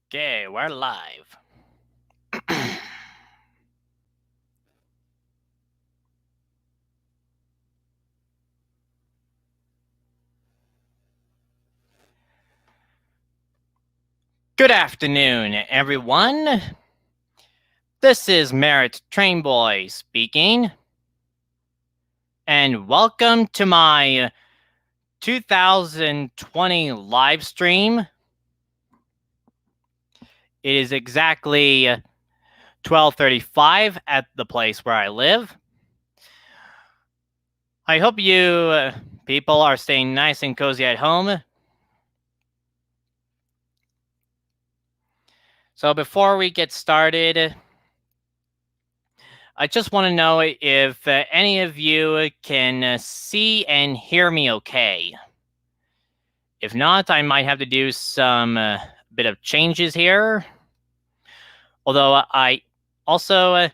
Okay, we're live. Good afternoon, everyone. This is Merritt Trainboy speaking, and welcome to my 2020 live stream. It is exactly 12:35 at the place where I live. I hope you people are staying nice and cozy at home. So before we get started, I just want to know if any of you can see and hear me okay. If not, I might have to do some bit of changes here. Although I also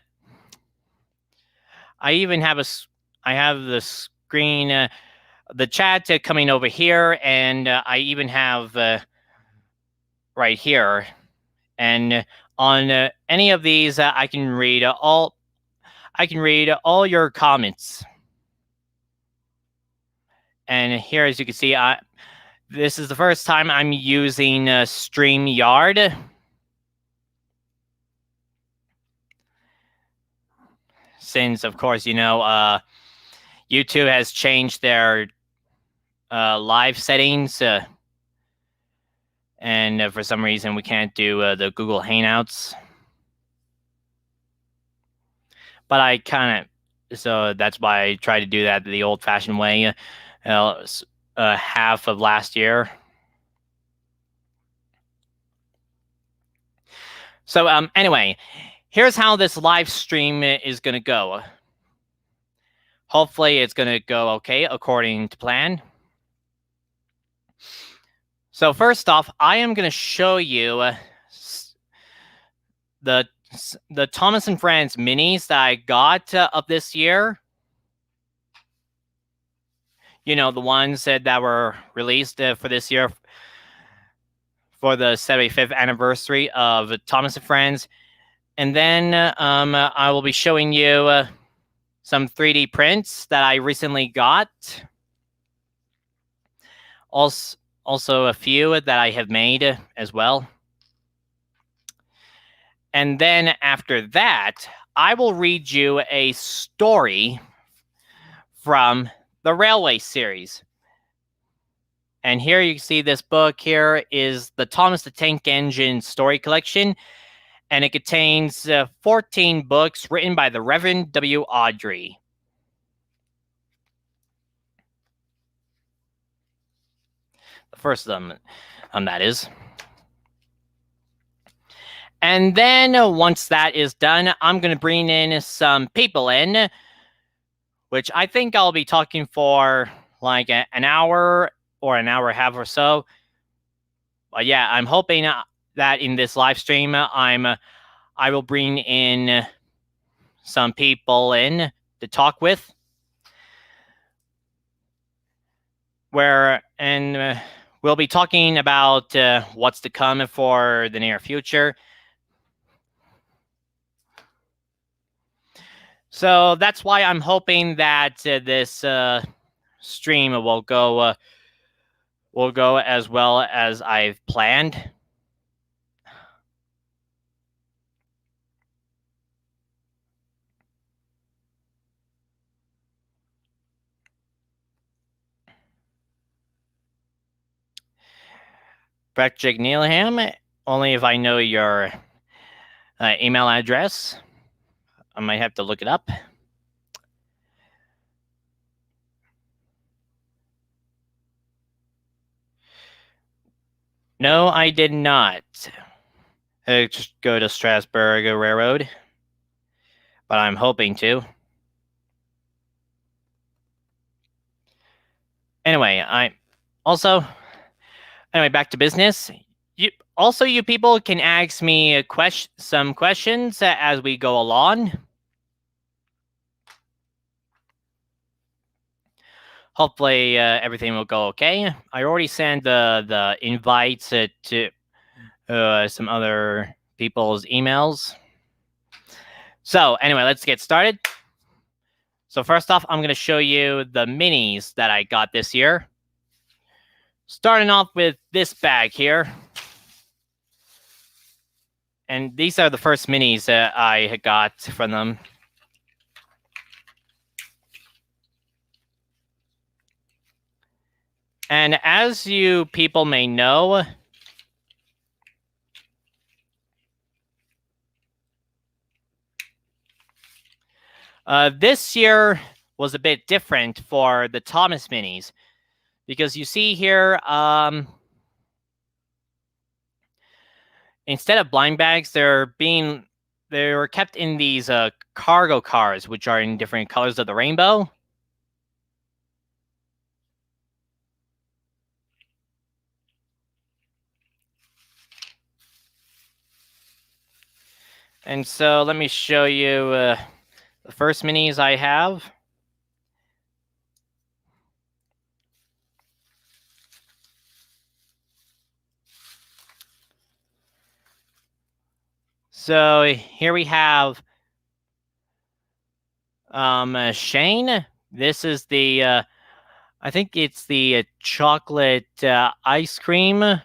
I even have I have the screen, the chat coming over here, and I even have right here. And on any of these, I can read all your comments. And here, as you can see, this is the first time I'm using StreamYard. Since, of course, YouTube has changed their live settings. And for some reason, we can't do the Google Hangouts. But I kind of, so that's why I tried to do that the old-fashioned way half of last year. So anyway, here's how this live stream is going to go. Hopefully it's going to go okay according to plan. So first off, I am going to show you the Thomas and Friends minis that I got of this year. You know, the ones that were released for this year for the 75th anniversary of Thomas and Friends. And then I will be showing you some 3D prints that I recently got. Also a few that I have made as well. And then after that, I will read you a story from the Railway series. And here you see this book here is the Thomas the Tank Engine story collection. And it contains 14 books written by the Reverend W. Audrey. The first of them, that is. And then once that is done, I'm going to bring in some people in, which I think I'll be talking for like an hour or an hour and a half or so. But yeah, I'm hoping that in this live stream, I will bring in some people in to talk with. We'll be talking about what's to come for the near future. So that's why I'm hoping that this stream will go as well as I've planned. Patrick Neilham, only if I know your email address. I might have to look it up. No, I did not. Just go to Strasbourg Railroad, but I'm hoping to. Anyway, back to business. You people can ask me some questions as we go along. Hopefully everything will go okay. I already sent the invites to some other people's emails. So anyway, let's get started. So first off, I'm going to show you the minis that I got this year. Starting off with this bag here. And these are the first minis that I got from them. And as you people may know, this year was a bit different for the Thomas minis, because you see here, instead of blind bags, they were kept in these cargo cars, which are in different colors of the rainbow. And so let me show you the first minis I have. So here we have Shane. This is the, I think it's the chocolate ice cream.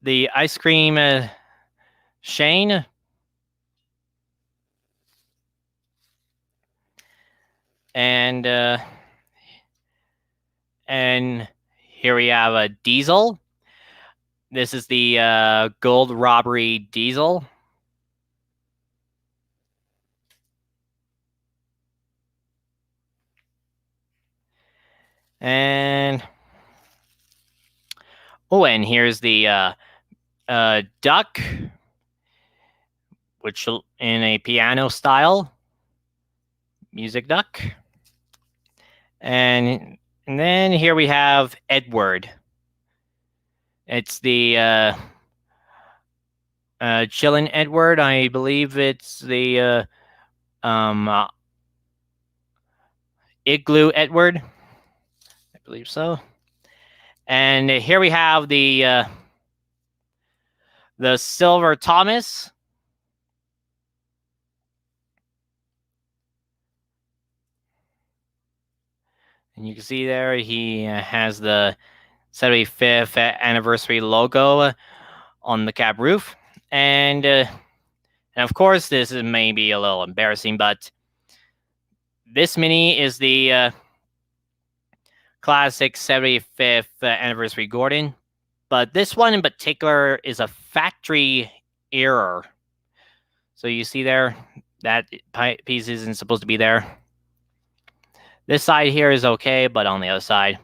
The ice cream Shane. And here we have a Diesel. This is the gold robbery Diesel. And here's the duck, which in a piano style, music duck. And then here we have Edward. It's the Chillin' Edward. I believe it's the Igloo Edward. I believe so. And here we have the Silver Thomas. And you can see there he has the 75th anniversary logo on the cab roof. And of course, this is maybe a little embarrassing, but this mini is the classic 75th anniversary Gordon. But this one in particular is a factory error. So you see there, that piece isn't supposed to be there. This side here is okay, but on the other side.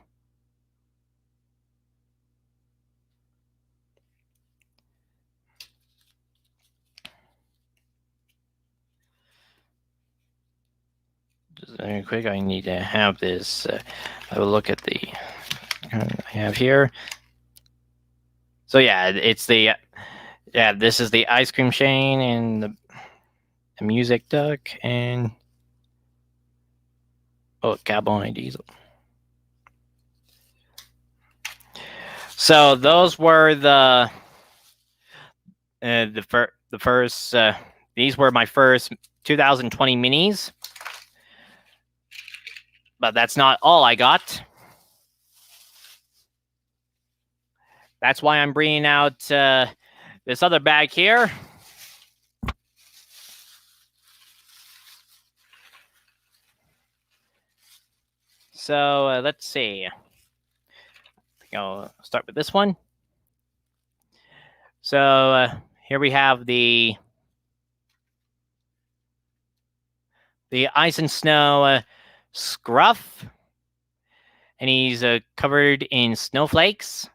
Just very quick, I need to have this. I will look at the I have here. So yeah, it's the this is the ice cream Shane and the music duck and Cowboy Diesel. So those were the first. These were my first 2020 minis, but that's not all I got. That's why I'm bringing out this other bag here. So let's see. I think I'll start with this one. So here we have the Ice and Snow Scruff, and he's covered in snowflakes.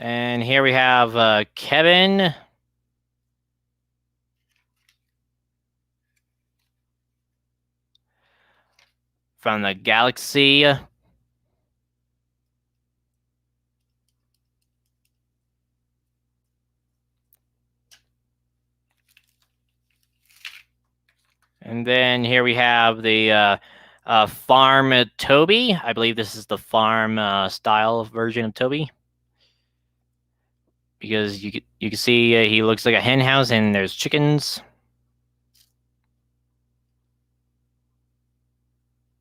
And here we have Kevin. From the Galaxy. And then here we have the Farm Toby. I believe this is the farm style version of Toby. Because you can see he looks like a hen house and there's chickens.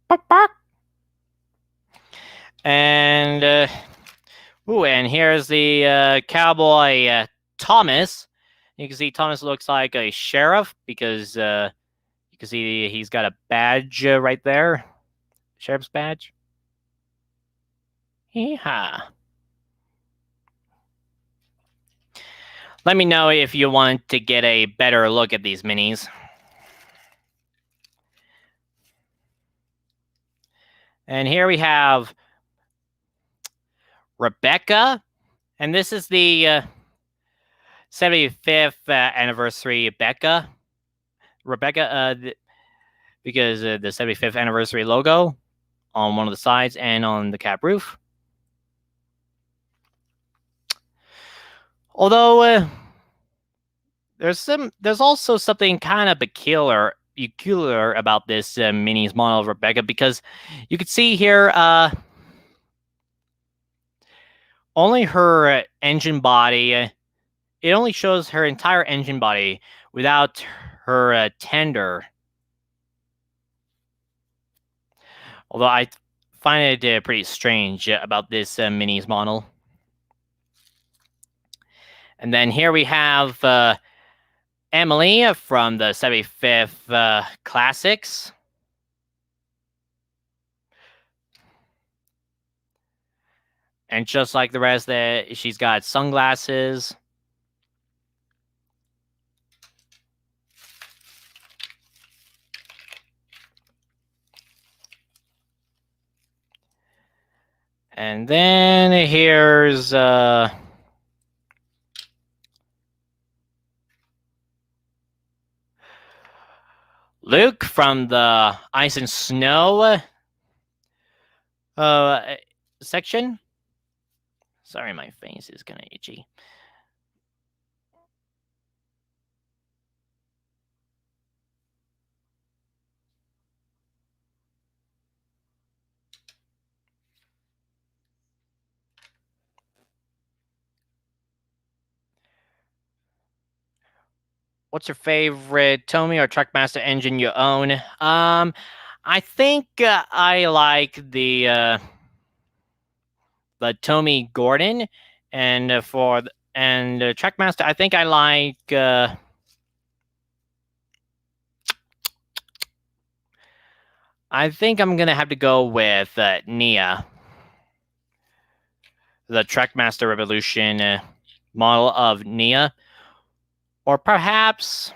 Bark, bark. And and here's the cowboy Thomas. You can see Thomas looks like a sheriff because you can see he's got a badge right there, sheriff's badge. Yeehaw. Let me know if you want to get a better look at these minis. And here we have Rebecca. And this is the 75th anniversary Rebecca, because the 75th anniversary logo on one of the sides and on the cab roof. Although there's also something kind of peculiar about this mini's model of Rebecca, because you can see here only her engine body. It only shows her entire engine body without her tender. Although I find it pretty strange about this mini's model. And then here we have Emily from the 75th Classics. And just like the rest, she's got sunglasses. And then here's Luke from the Ice and Snow section. Sorry, my face is kind of itchy. What's your favorite Tomy or Truckmaster engine you own? I think I like the Tomy Gordon, and Truckmaster, I think I like. I think I'm gonna have to go with Nia, the Truckmaster Revolution model of Nia. Or perhaps,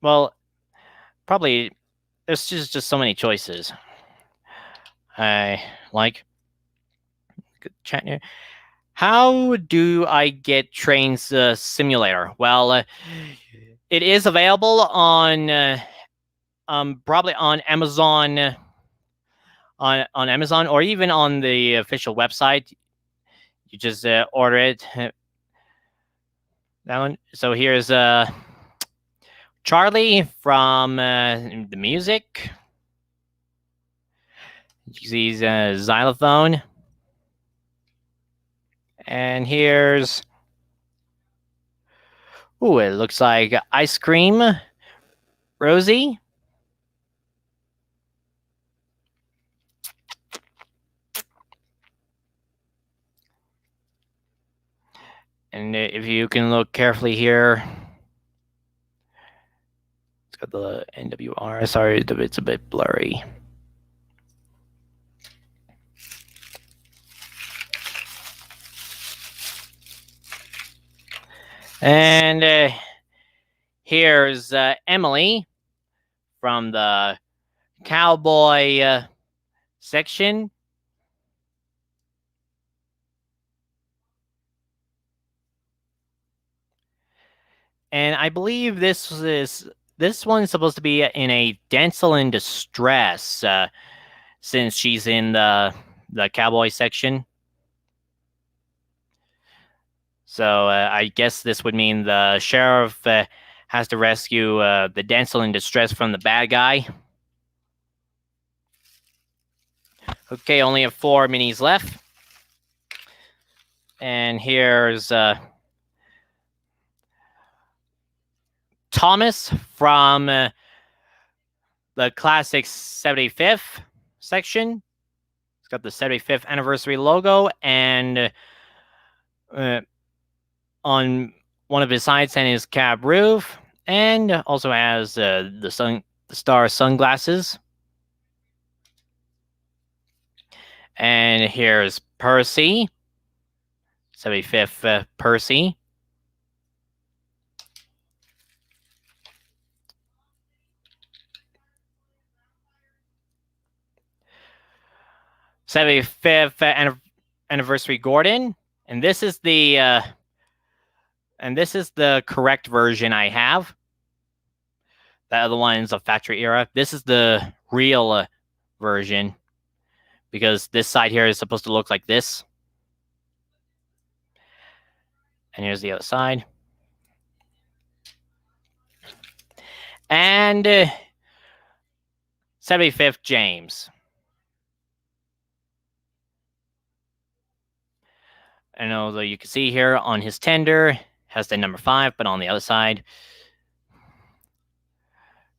well, probably there's just so many choices. I like. Good chat here. How do I get Trains Simulator? Well, it is available on probably on Amazon. On Amazon, or even on the official website. You just order it. That one. So here's Charlie from the music. You see his xylophone. And here's, it looks like Ice Cream Rosie. And if you can look carefully here, it's got the NWR. Sorry, it's a bit blurry. And here's Emily from the cowboy section. And I believe this one is supposed to be in a damsel in distress, since she's in the cowboy section. So I guess this would mean the sheriff has to rescue the damsel in distress from the bad guy. Okay, only have 4 minis left. And here's Thomas from the classic 75th section. It's got the 75th anniversary logo, and on one of his sides and his cab roof, and also has the star sunglasses. And here's Percy, 75th Percy. '75th anniversary Gordon, and this is the correct version I have. The other one's a factory era. This is the real version, because this side here is supposed to look like this. And here's the other side. And 75th James. And although you can see here on his tender, has the number 5, but on the other side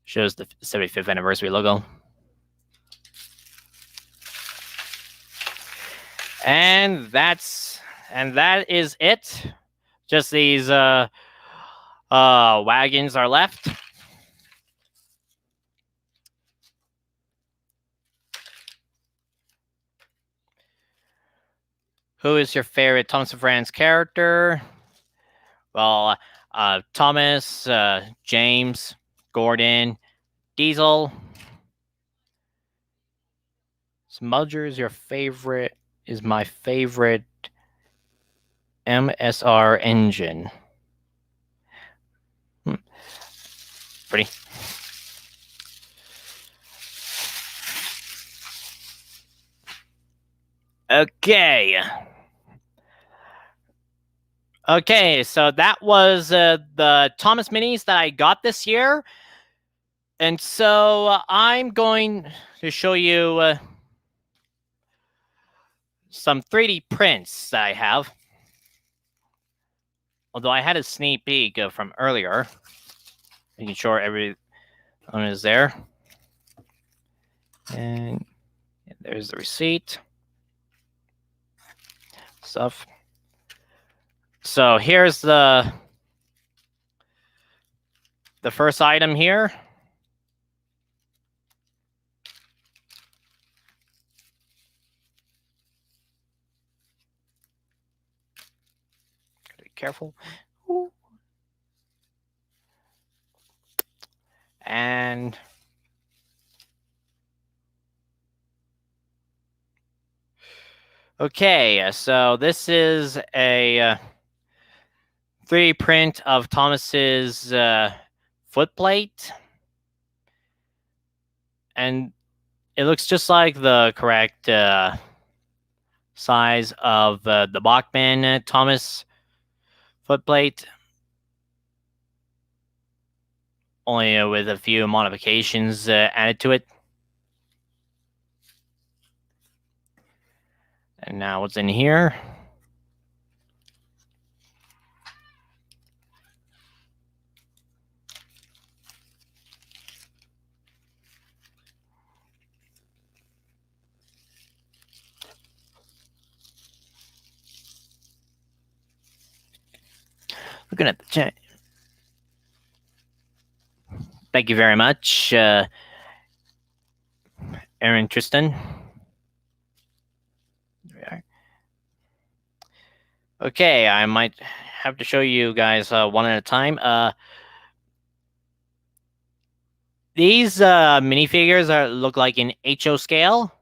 shows the 75th anniversary logo. And that is it. Just these wagons are left. Who is your favorite Thomas and Friends character? Well, Thomas, James, Gordon, Diesel. Smudger is your favorite. Is my favorite MSR engine. Pretty. Okay, so that was the Thomas minis that I got this year. And so I'm going to show you some 3D prints that I have. Although I had a sneak peek from earlier, making sure everyone is there. And there's the receipt. Stuff. So here's the first item here. Gotta be careful. Ooh. And okay, so this is a 3D print of Thomas's footplate, and it looks just like the correct size of the Bachmann Thomas footplate, only with a few modifications added to it. And now what's in here? Looking at the chat. Thank you very much, Aaron Tristan. There we are. Okay, I might have to show you guys one at a time. These minifigures look like an HO scale.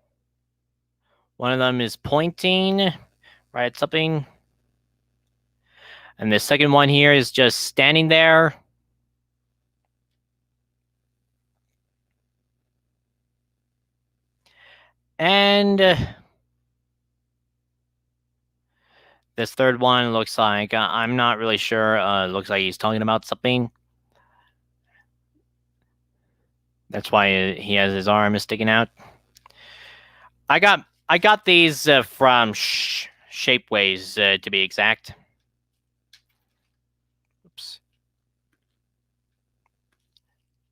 One of them is pointing right at something. And the second one here is just standing there. And this third one looks like, I'm not really sure, looks like he's talking about something. That's why he has his arm sticking out. I got these from Shapeways to be exact. Oops.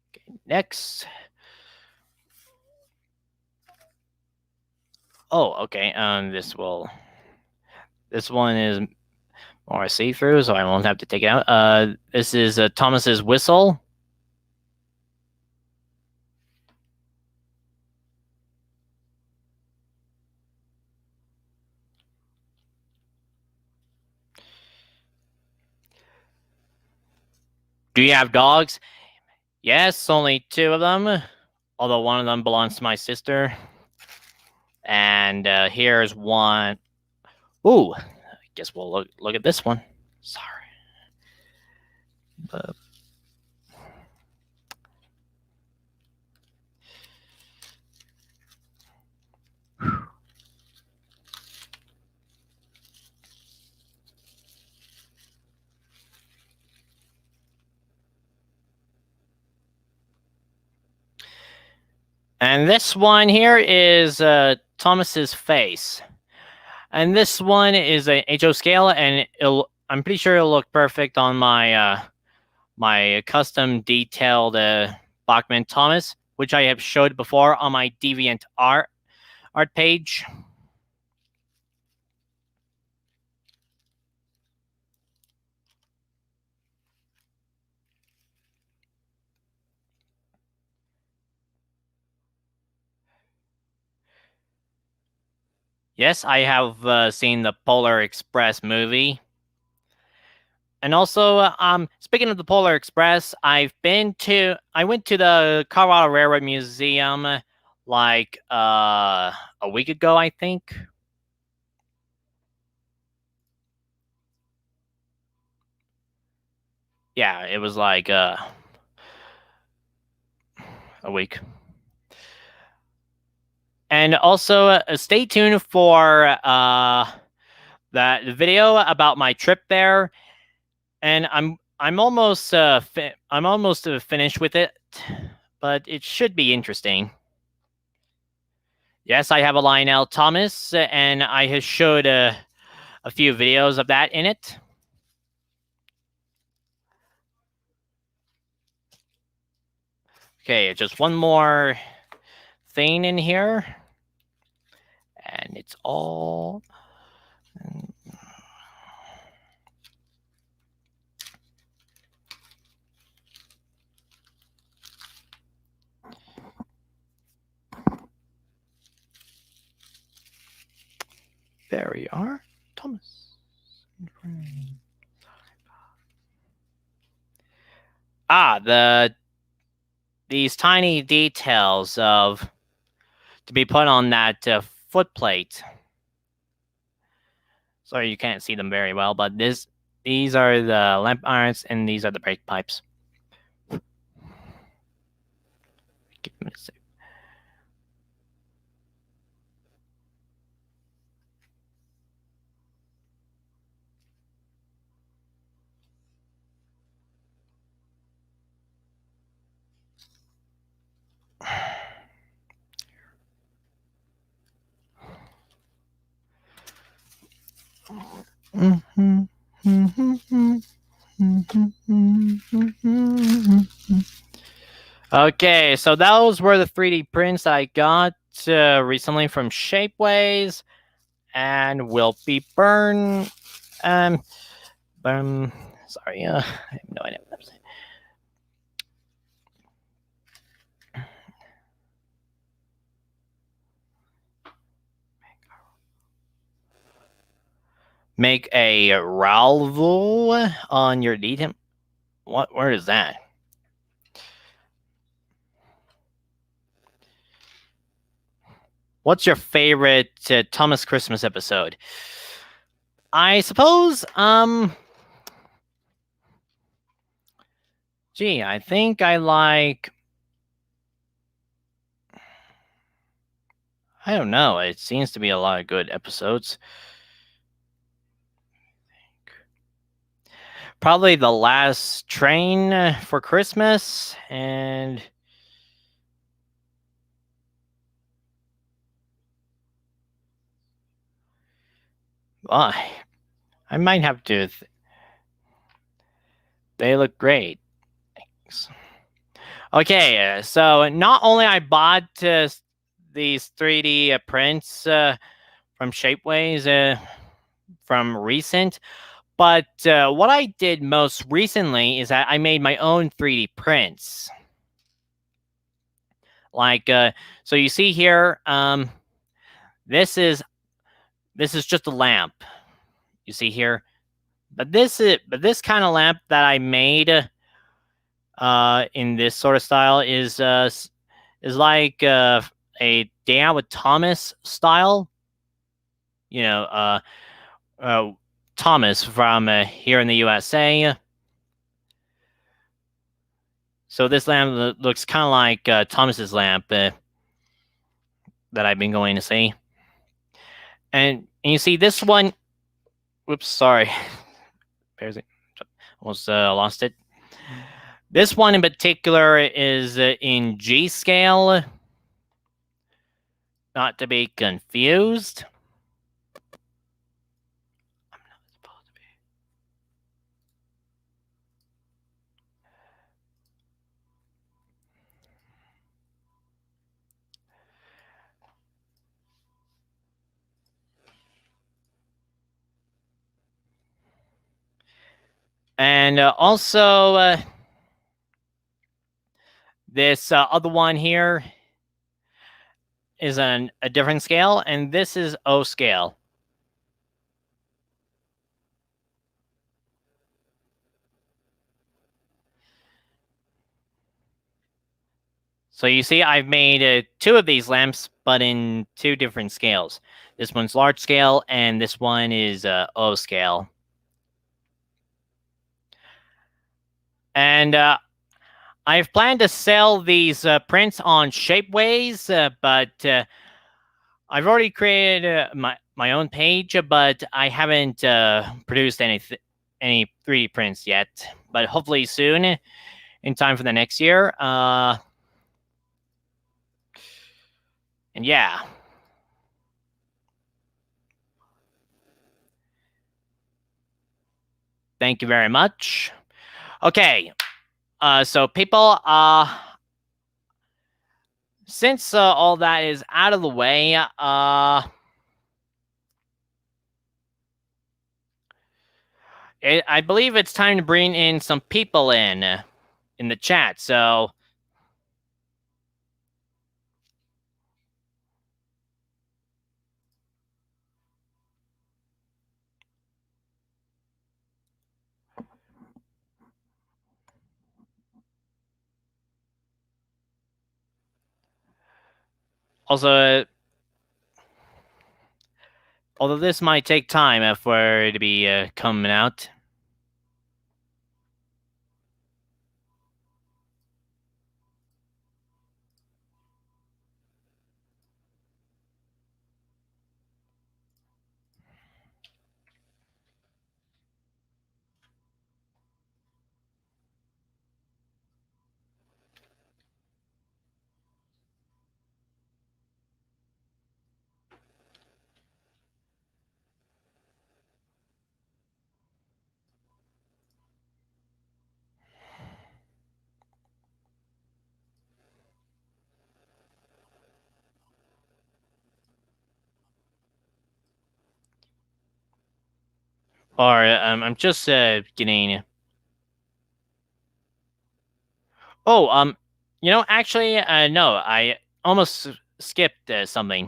Okay, next. Oh, okay. This one is more see-through, so I won't have to take it out. This is Thomas's whistle. Do you have dogs? Yes, only 2 of them. Although one of them belongs to my sister. And here's one. Ooh, I guess we'll look at this one. Sorry. And this one here is Thomas's face. And this one is a HO scale, and I'm pretty sure it'll look perfect on my my custom detailed Bachman Thomas, which I have showed before on my Deviant art page. Yes, I have seen the Polar Express movie. And also, speaking of the Polar Express, I went to the Colorado Railroad Museum like a week ago, I think. Yeah, it was like a week. And also, stay tuned for that video about my trip there. And I'm almost finished with it, but it should be interesting. Yes, I have a Lionel Thomas, and I have showed a few videos of that in it. Okay, just one more thing in here, and it's all. There we are, Thomas. These tiny details of to be put on that foot plate. Sorry, you can't see them very well, but these are the lamp irons and these are the brake pipes. Give me a sec. Okay, so those were the 3D prints I got recently from Shapeways, and will be burned. Sorry, I have no idea what I'm saying. Make a Ralvo on your detail. What? Where is that? What's your favorite Thomas Christmas episode? I suppose, gee, I think I like. I don't know. It seems to be a lot of good episodes. Probably The Last Train for Christmas, and Well, I might have to. They look great. Thanks. Okay, so not only I bought these 3D prints from Shapeways from recent, but what I did most recently is that I made my own 3D prints. Like, so you see here, this is just a lamp. You see here, but this kind of lamp that I made in this sort of style is like a Day Out with Thomas style. You know, Thomas from here in the USA. So this lamp looks kind of like Thomas's lamp that I've been going to see. And you see this one. Whoops, sorry. Almost lost it. This one in particular is in G scale. Not to be confused. I'm not supposed to be. And also, this other one here is a different scale, and this is O scale. So you see, I've made two of these lamps, but in two different scales. This one's large scale, and this one is O scale. And I've planned to sell these prints on Shapeways, but I've already created my own page, but I haven't produced any 3D prints yet. But hopefully soon, in time for the next year. And yeah. Thank you very much. Okay. So people, since all that is out of the way, I believe it's time to bring in some people in the chat. So also, although this might take time for it to be coming out. Or I'm just getting. Oh, actually, no, I almost skipped something.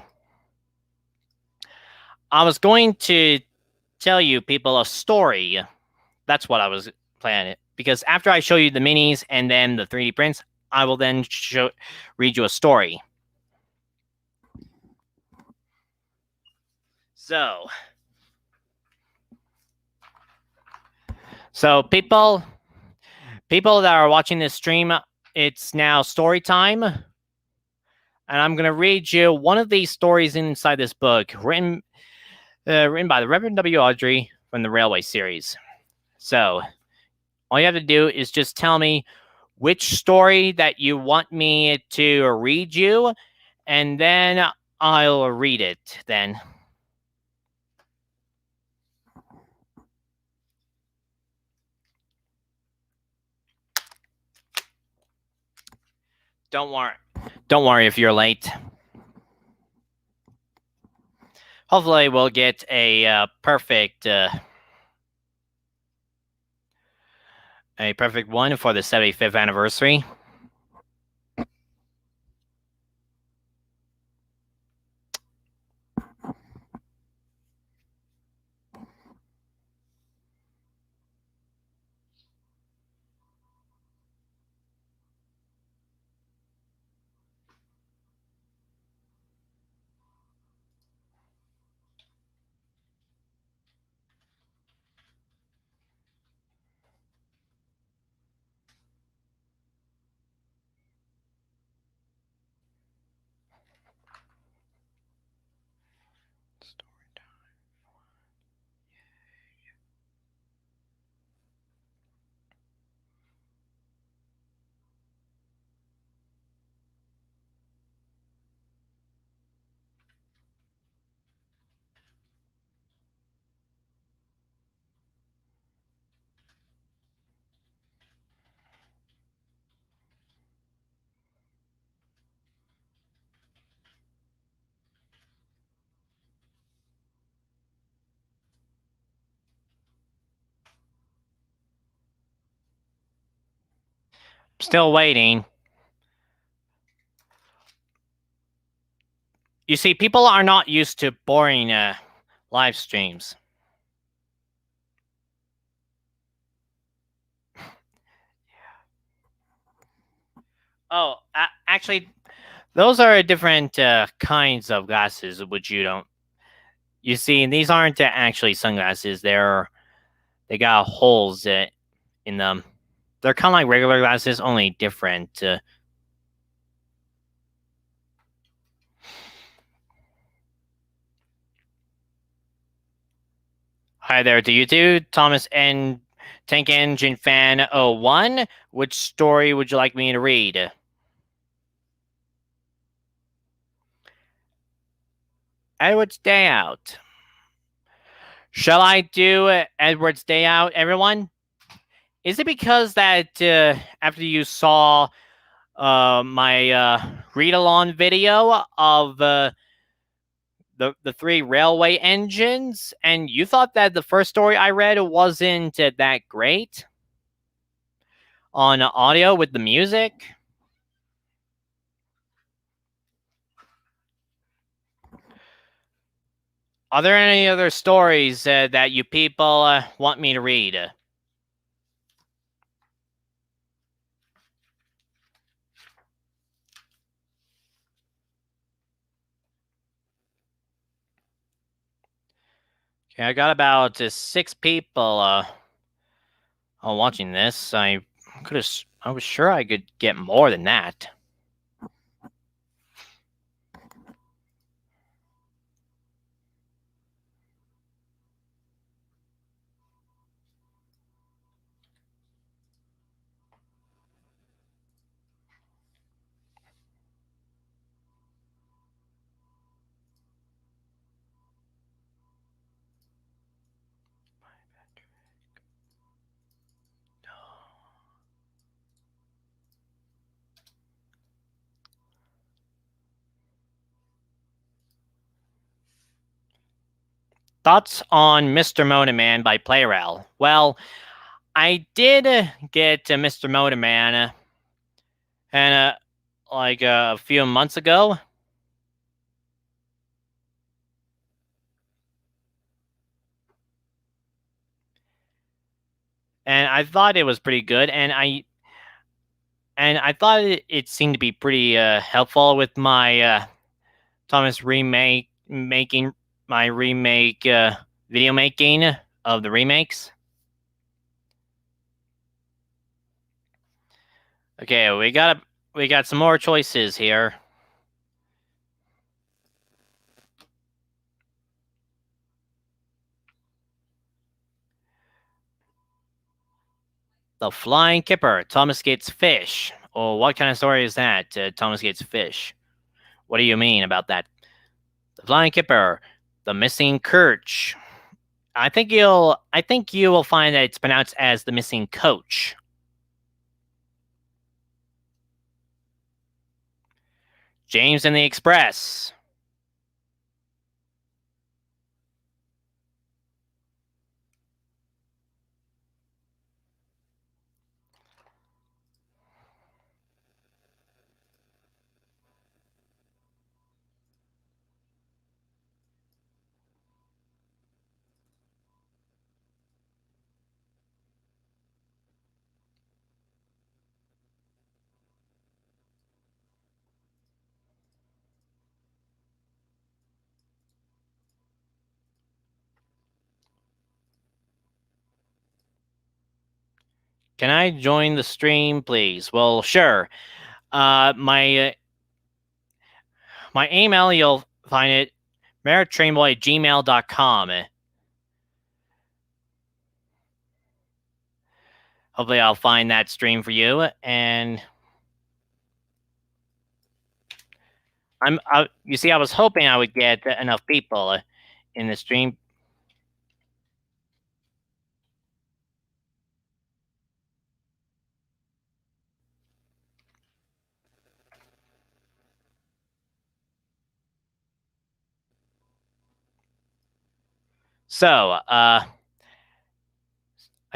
I was going to tell you people a story. That's what I was planning. Because after I show you the minis and then the 3D prints, I will then read you a story. So people that are watching this stream, it's now story time. And I'm going to read you one of these stories inside this book, written by the Reverend W. Audrey from the Railway series. So all you have to do is just tell me which story that you want me to read you, and then I'll read it then. Don't worry. Don't worry if you're late. Hopefully, we'll get a perfect one for the 75th anniversary. Still waiting. You see, people are not used to boring live streams. Oh, actually, those are different kinds of glasses, which you don't. You see, these aren't actually sunglasses. They got holes in them. They're kind of like regular glasses, only different. Hi there to you two, Thomas and Tank Engine Fan 01. Which story would you like me to read? Edward's Day Out. Shall I do Edward's Day Out, everyone? Is it because that after you saw my read-along video of the three railway engines, and you thought that the first story I read wasn't that great on audio with the music? Are there any other stories that you people want me to read? Okay, I got about 6 people watching this. I was sure I could get more than that. Thoughts on Mr. Motorman by Playrel? Well, I did get Mr. Motorman and like a few months ago. And I thought it was pretty good, and I thought it seemed to be pretty helpful with my Thomas making my remake video making of the remakes. Okay, we got some more choices here. The Flying Kipper, Thomas Gets Fish. Oh, what kind of story is that? Thomas Gets Fish. What do you mean about that? The Flying Kipper, The Missing Coach. I think you will find that it's pronounced as The Missing Coach. James and the Express. Can I join the stream, please? Well, sure. My email, you'll find it merittrainboy@gmail.com. Hopefully, I'll find that stream for you. And you see, I was hoping I would get enough people in the stream. So, I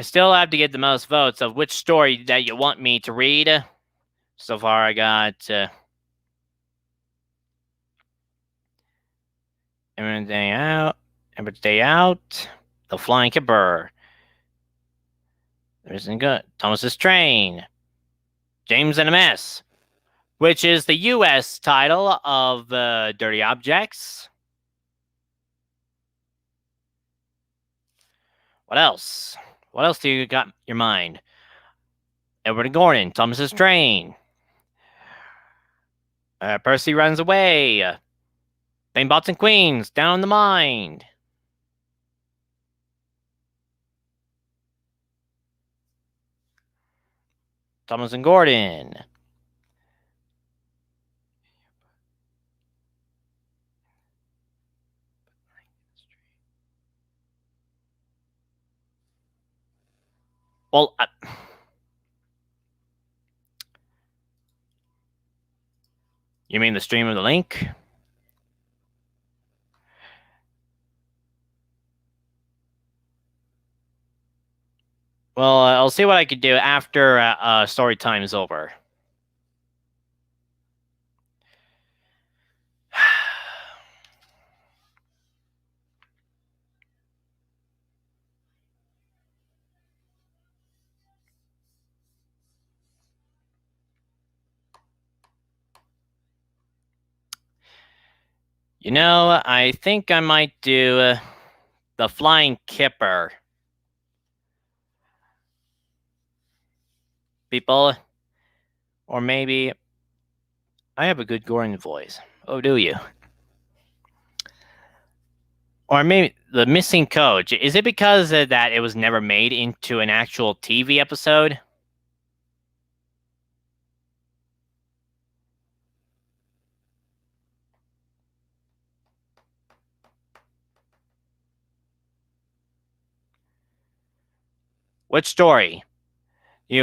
still have to get the most votes of which story that you want me to read. So far, I got Everything Out, Every Day Out, The Flying Kipper, There Isn't Good, Thomas's Train, James and a Mess, which is the U.S. title of Dirty Objects. What else? What else do you got in your mind? Edward and Gordon, Thomas's Train, Percy Runs Away, Bane Bots and Queens, Down the Mind. Thomas and Gordon. Well, you mean the stream of the link? Well, I'll see what I could do after story time is over. You know, I think I might do The Flying Kipper. People. Or maybe I have a good Gordon voice. Oh, do you? Or maybe The Missing Coach. Is it because that it was never made into an actual TV episode? Which story do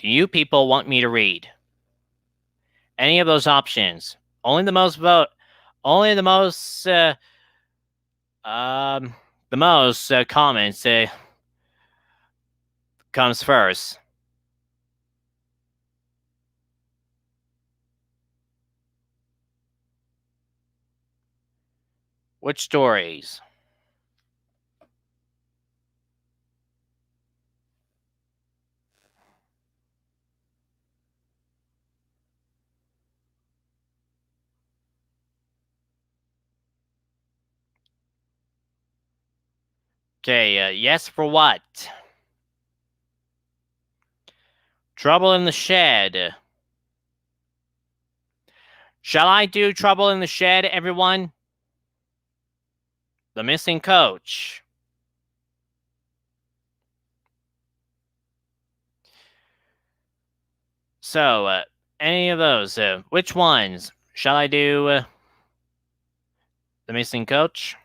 you people want me to read? Any of those options. Only the most comments comes first. Which stories? Okay, yes for what? Trouble in the Shed. Shall I do Trouble in the Shed, everyone? The Missing Coach. So, any of those, which ones? Shall I do The Missing Coach?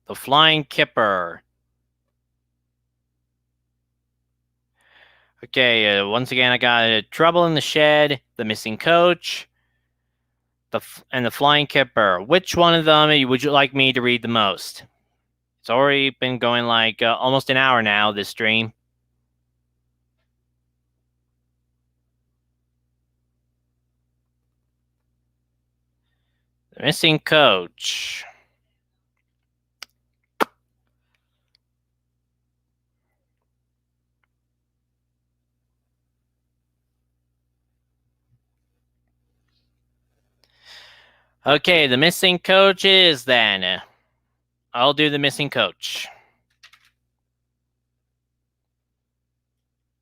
The Flying Kipper. Okay, once again, I got Trouble in the Shed, The Missing Coach, and The Flying Kipper. Which one of them would you like me to read the most? It's already been going like almost an hour now, this stream. The Missing Coach. Okay, The Missing Coach is then. I'll do The Missing Coach.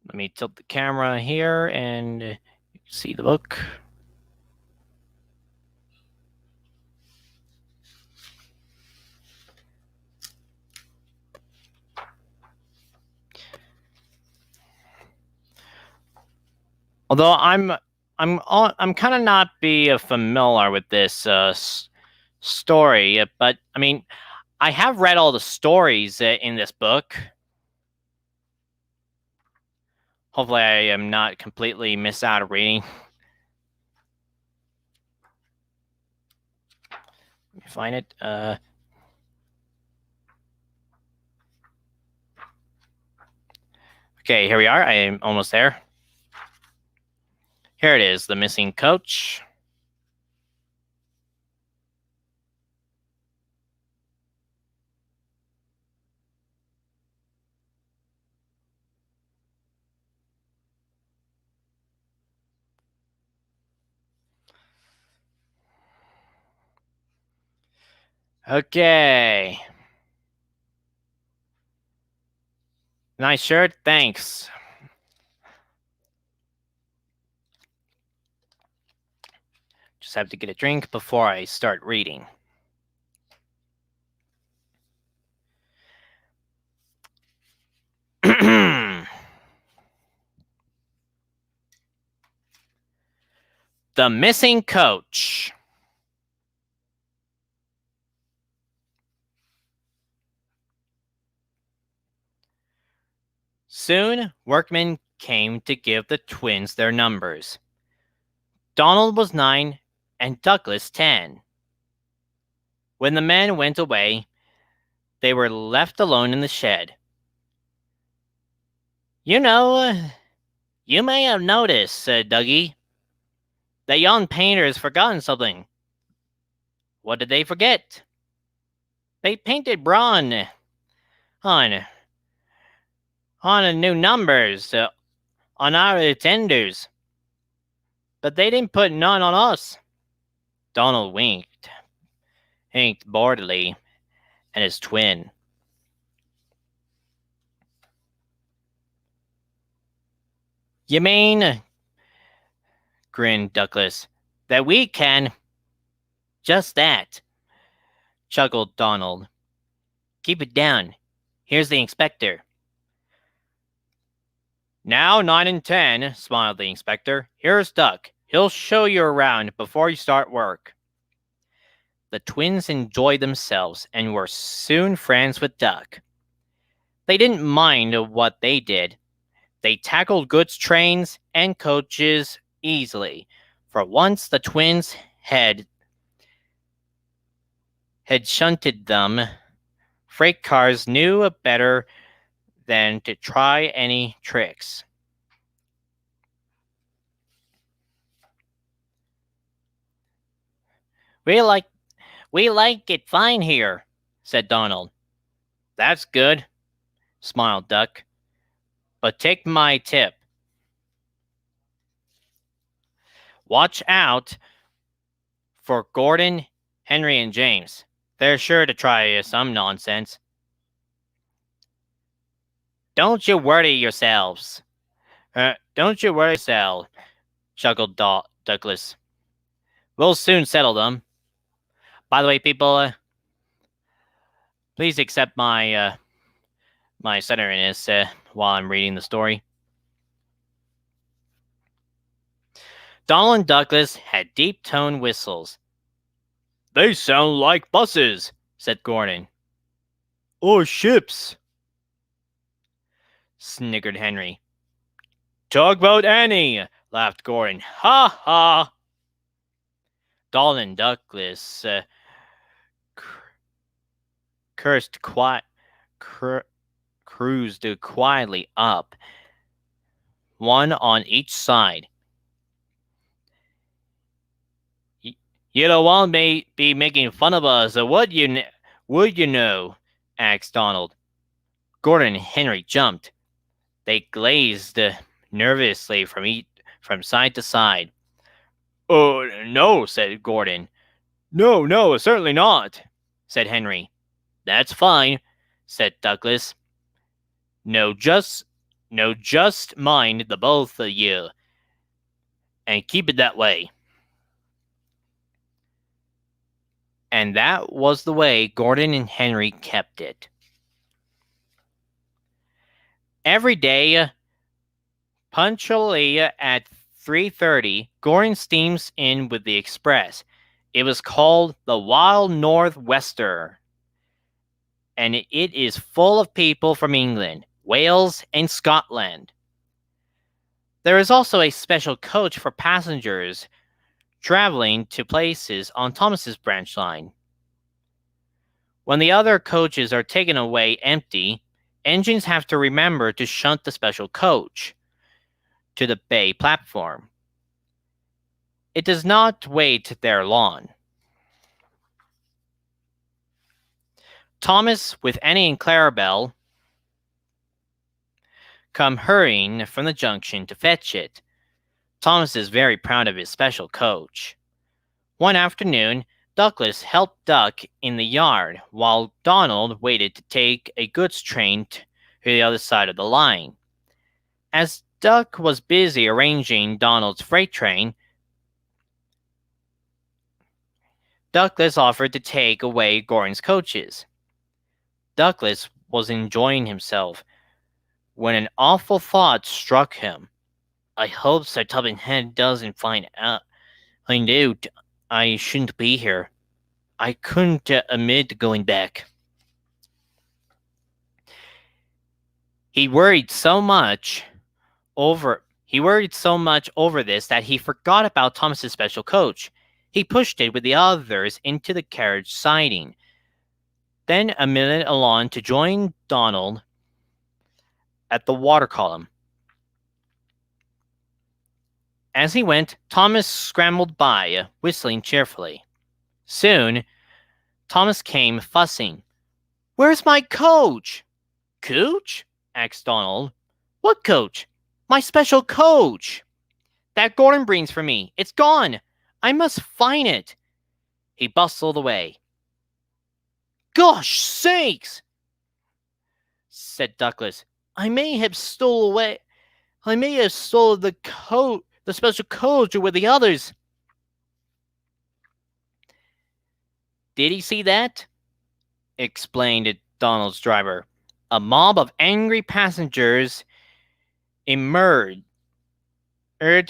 Let me tilt the camera here and you can see the book. Although I'm kind of not be familiar with this story, but I mean, I have read all the stories in this book. Hopefully, I am not completely miss out of reading. Let me find it. Okay, here we are. I am almost there. Here it is, The Missing Coach. Okay. Nice shirt, thanks. Just have to get a drink before I start reading. The Missing Coach. Soon, workmen came to give the twins their numbers. Donald was 9 and Douglas 10. When the men went away, they were left alone in the shed. You know, you may have noticed, said Dougie, that young painter has forgotten something. What did they forget? They painted Braun on new numbers on our tenders, but they didn't put none on us. Donald winked boredly at his twin. You mean, grinned Douglas, that we can? Just that, chuckled Donald. Keep it down. Here's the inspector. Now 9 and 10, smiled the inspector. Here's Duck. He'll show you around before you start work. The twins enjoyed themselves and were soon friends with Duck. They didn't mind what they did. They tackled goods trains and coaches easily. For once, the twins had shunted them. Freight cars knew better than to try any tricks. We like it fine here, said Donald. That's good, smiled Duck. But take my tip. Watch out for Gordon, Henry, and James. They're sure to try some nonsense. Don't you worry yourselves. Chuckled Douglas. We'll soon settle them. By the way, people, please accept my my stutteriness while I'm reading the story. Donald and Douglas had deep-toned whistles. They sound like buses, said Gordon. Or ships, sniggered Henry. Tugboat Annie, laughed Gordon. Ha ha! Donald and Douglas cursed cruised quietly up, one on each side. You don't want me be making fun of us, would you know? Asked Donald. Gordon and Henry jumped. They glazed nervously from side to side. Oh, no, said Gordon. No, certainly not, said Henry. That's fine, said Douglas. No, just mind the both of you, and keep it that way. And that was the way Gordon and Henry kept it. Every day, punctually at 3:30, Gordon steams in with the express. It was called the Wild Northwester, and it is full of people from England, Wales, and Scotland. There is also a special coach for passengers traveling to places on Thomas's branch line. When the other coaches are taken away empty, engines have to remember to shunt the special coach to the bay platform. It does not wait there long. Thomas, with Annie and Clarabelle, come hurrying from the junction to fetch it. Thomas is very proud of his special coach. One afternoon, Douglas helped Duck in the yard while Donald waited to take a goods train to the other side of the line. As Duck was busy arranging Donald's freight train, Douglas offered to take away Gordon's coaches. Douglas was enjoying himself when an awful thought struck him. I hope Sir Tubman Head doesn't find out I shouldn't be here. I couldn't admit going back. He worried so much over this that he forgot about Thomas's special coach. He pushed it with the others into the carriage siding, then admitted along to join Donald at the water column. As he went, Thomas scrambled by, whistling cheerfully. Soon, Thomas came fussing. Where's my coach? Coach? Asked Donald. What coach? My special coach. That Gordon brings for me. It's gone. I must find it. He bustled away. Gosh sakes, said Douglas. I may have stolen the special coach with the others. Did he see that? Explained Donald's driver. A mob of angry passengers emerged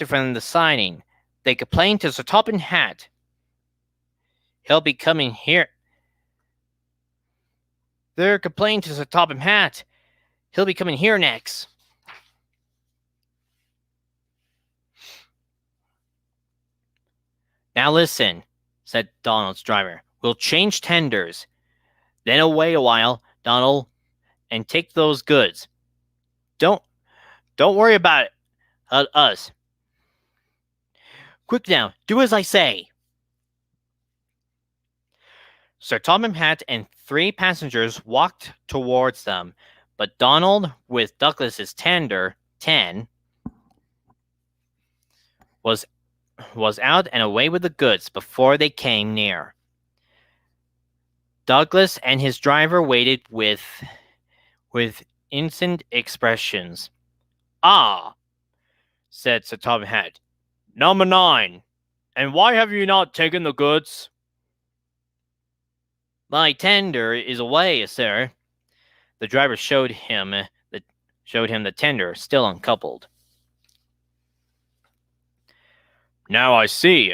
from the siding. They complained to Sir Topham Hatt. He'll be coming here. They're complaining to Sir Topham Hatt. He'll be coming here next. Now listen, said Donald's driver. We'll change tenders. Then wait a while, Donald, and take those goods. Don't worry about us. Quick now, do as I say. Sir Topham Hatt and 3 passengers walked towards them, but Donald, with Douglas's tender, 10, was out and away with the goods before they came near. Douglas and his driver waited with innocent expressions. Ah, said Sir Topham Hatt. Number 9. And why have you not taken the goods? My tender is away, sir. The driver showed him the tender, still uncoupled. Now I see.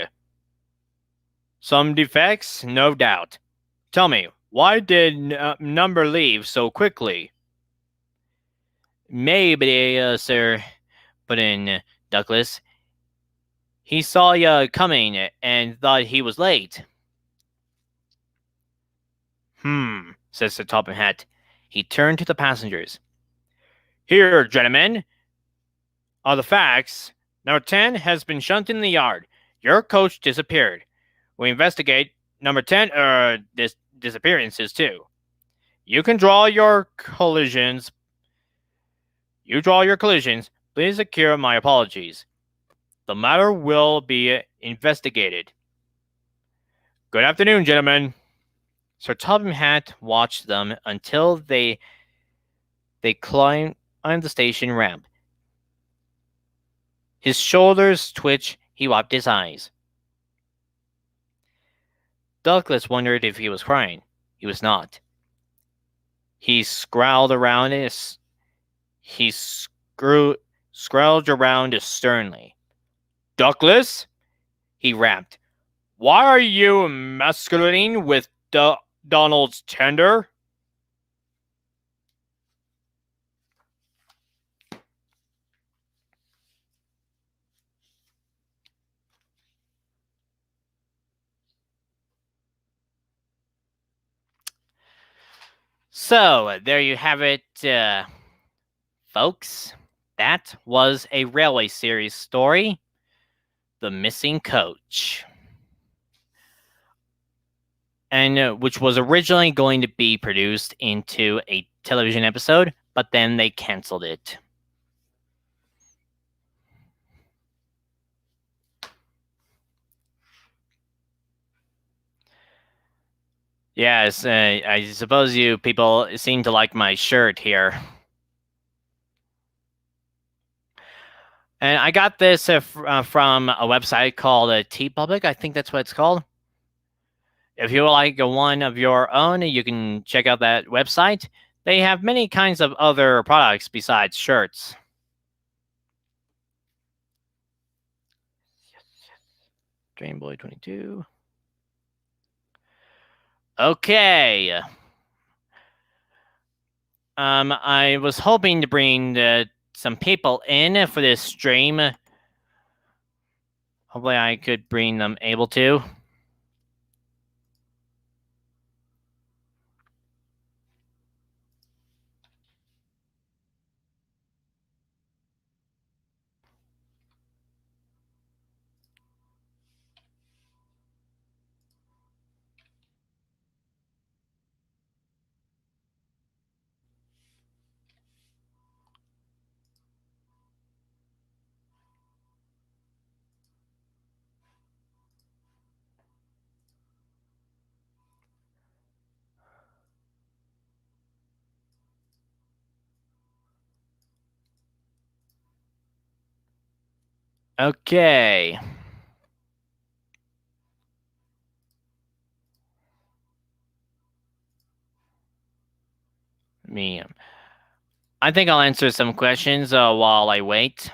Some defects, no doubt. Tell me, why did number leave so quickly? Maybe, sir, put in Douglas. He saw you coming and thought he was late. Says the top hat. He turned to the passengers. Here, gentlemen, are the facts. Number 10 has been shunted in the yard. Your coach disappeared. We investigate number 10 disappearances too. You can draw your collisions. Please secure my apologies. The matter will be investigated. Good afternoon, gentlemen. Sir Topham Hatt watched them until they climbed on the station ramp. His shoulders twitched. He wiped his eyes. Douglas wondered if he was crying. He was not. He scowled around sternly. Douglas, he rapped. Why are you masquerading with Donald's tender? So, there you have it, folks. That was a Railway Series story, The Missing Coach. And which was originally going to be produced into a television episode, but then they canceled it. Yes, I suppose you people seem to like my shirt here. And I got this from a website called TeePublic. I think that's what it's called. If you would like one of your own, you can check out that website. They have many kinds of other products besides shirts. Dreamboy 22. Okay. I was hoping to bring some people in for this stream. Hopefully I could bring them able to. Okay. I think I'll answer some questions while I wait.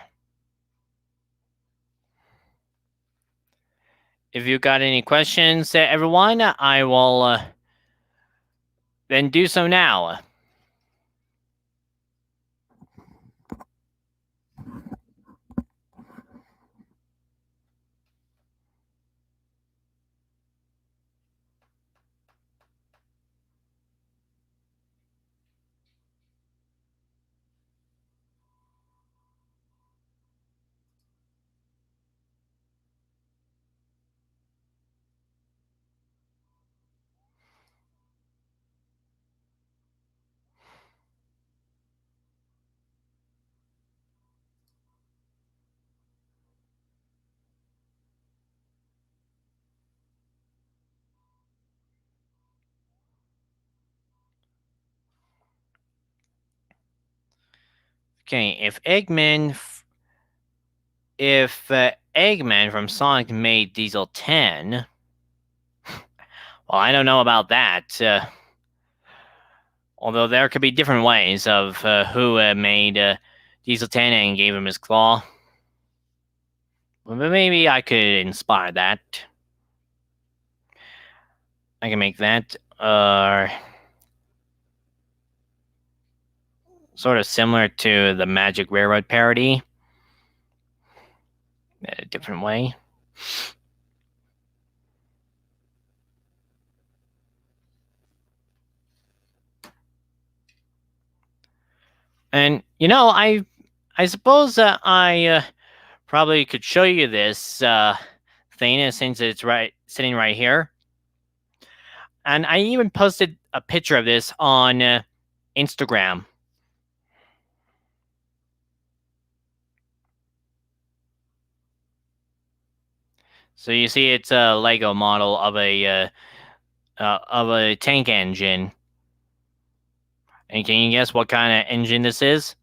If you got any questions, everyone, I will then do so now. Okay, if Eggman from Sonic made Diesel 10, well, I don't know about that. Although there could be different ways of who made Diesel 10 and gave him his claw. But maybe I could inspire that. I can make that sort of similar to the Magic Railroad parody. a different way. And I suppose I probably could show you this thing since it's sitting right here. And I even posted a picture of this on Instagram. So you see, it's a Lego model of a tank engine. And can you guess what kind of engine this is?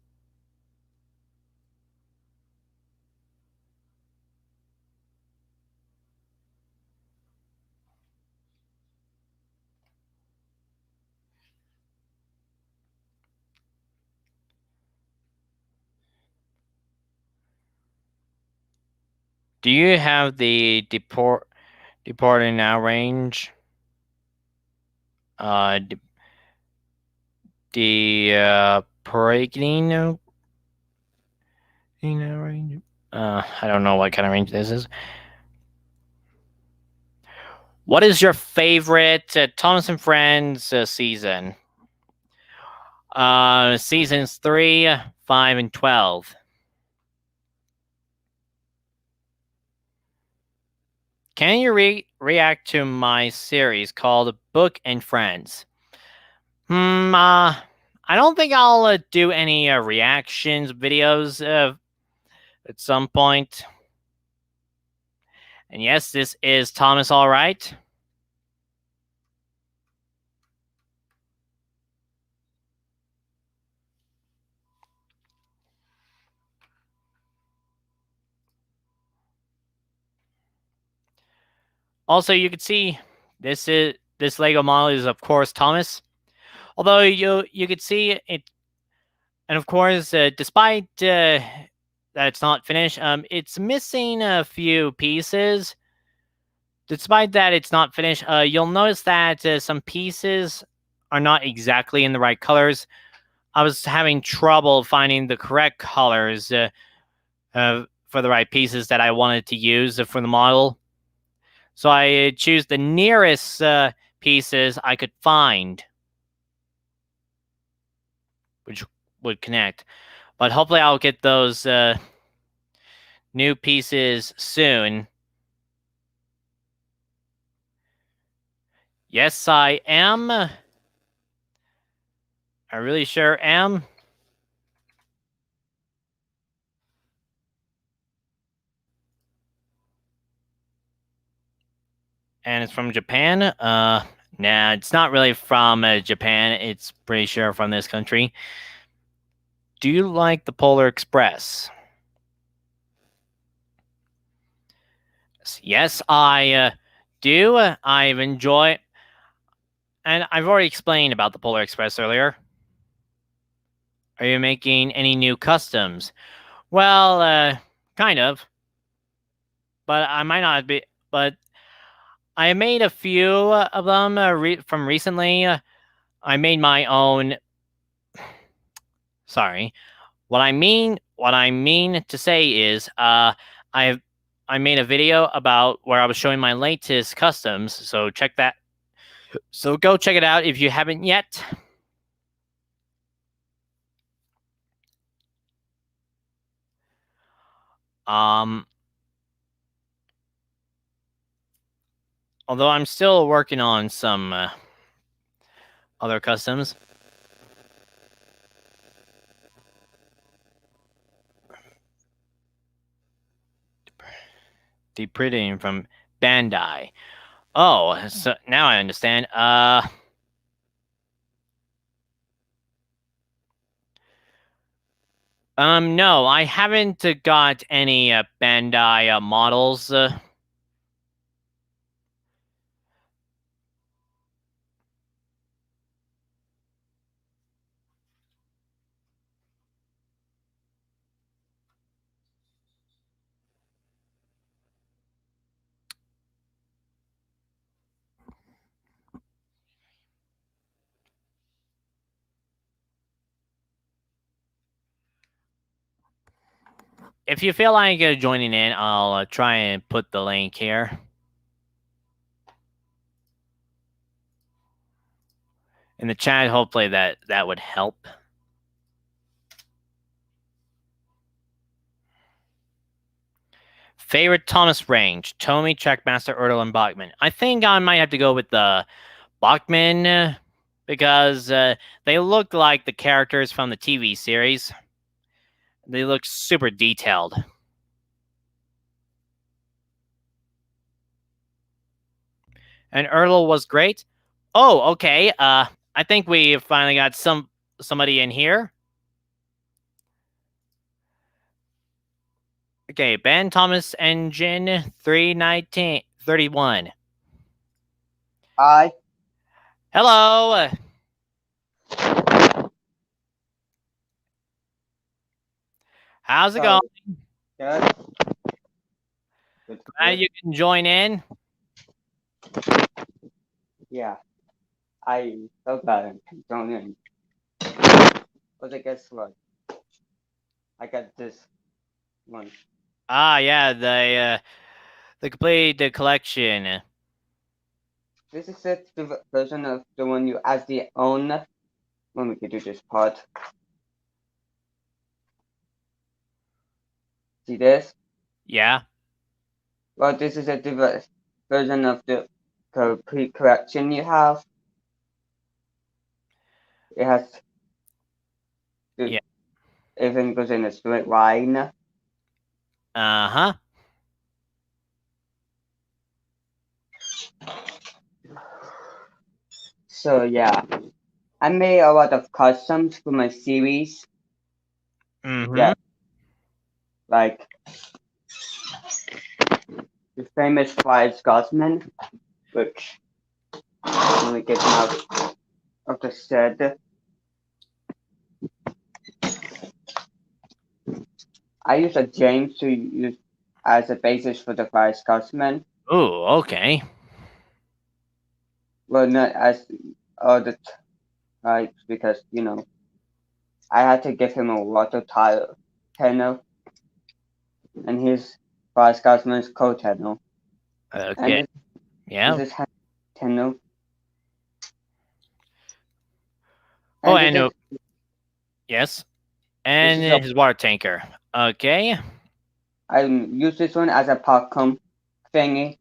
Do you have the deporting now range? The paragliding range. I don't know what kind of range this is. What is your favorite Thomas and Friends season? Seasons 3, 5, and 12. Can you react to my series called Book and Friends? I don't think I'll do any reactions videos at some point. And yes, this is Thomas, all right. Also, you can see this Lego model is of course Thomas. Although you could see it, and of course, despite that it's not finished, it's missing a few pieces. Despite that it's not finished, you'll notice that some pieces are not exactly in the right colors. I was having trouble finding the correct colors for the right pieces that I wanted to use for the model. So I choose the nearest pieces I could find, which would connect. But hopefully I'll get those new pieces soon. Yes, I am. I really sure am. And it's from Japan. Nah, it's not really from Japan. It's pretty sure from this country. Do you like the Polar Express? Yes, I do. I've enjoyed, and I've already explained about the Polar Express earlier. Are you making any new customs? Well, kind of, but I might not be. But I made a few of them from recently. I made my own. Sorry, what I mean to say is, I made a video about where I was showing my latest customs. So check that. So go check it out if you haven't yet. Um, although I'm still working on some other customs. Deprinting from Bandai. Oh, so now I understand. No, I haven't got any Bandai models. if you feel like joining in, I'll try and put the link here in the chat. Hopefully that would help. Favorite Thomas range: Tommy, Checkmaster, Ertl, and Bachman. I think I might have to go with the Bachman because they look like the characters from the TV series. They look super detailed. And Ertl was great. Oh, okay. I think we finally got somebody in here. Okay, Ben Thomas Engine 31931. Hi. Hello. How's it going? Good. Good. Glad you can join in. Yeah. I so glad I can join in. But I guess what? I got this one. Ah, yeah, the complete collection. This is the version of the one you actually own. When we can do this part. See this? Yeah. Well, this is a different version of the complete collection you have. It has Yeah. everything goes in a straight line. Uh-huh. So yeah, I made a lot of customs for my series. Mm-hmm. Yeah, like the famous Flying Scotsman, which when we get out of the shed, I use a James to use as a basis for the Flying Scotsman. Oh, okay. Well, not as all the types because I had to give him a lot of tenor, and his Flying Scotsman is co-tenor, Okay. and Yeah. this is tenor. Oh, And and yes. this And is a his water tanker. Okay. I use this one as a popcorn thingy.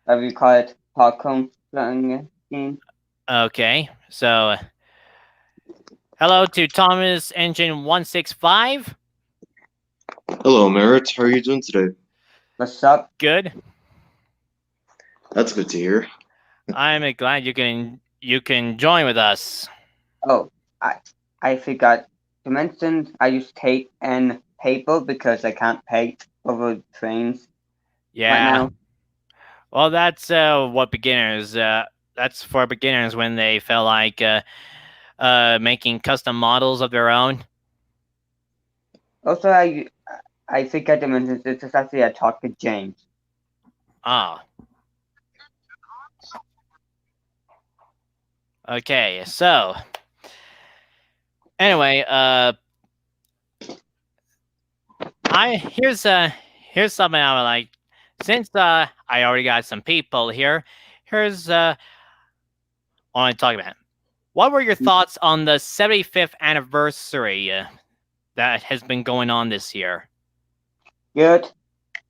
We call it popcorn thingy. Okay. So, hello to Thomas Engine 165. Hello, Merritt. How are you doing today? What's up? Good. That's good to hear. I'm glad you can join with us. Oh, I forgot to mention I use tape and paper because I can't paint over trains Yeah. right now. Well, that's what beginners. That's for beginners when they feel like making custom models of their own. Also, I forgot to mention this is actually a talk to James. Ah. Okay. So, anyway, here's something I would like. Since I already got some people here, here's I want to talk about. What were your thoughts on the 75th anniversary that has been going on this year? Good.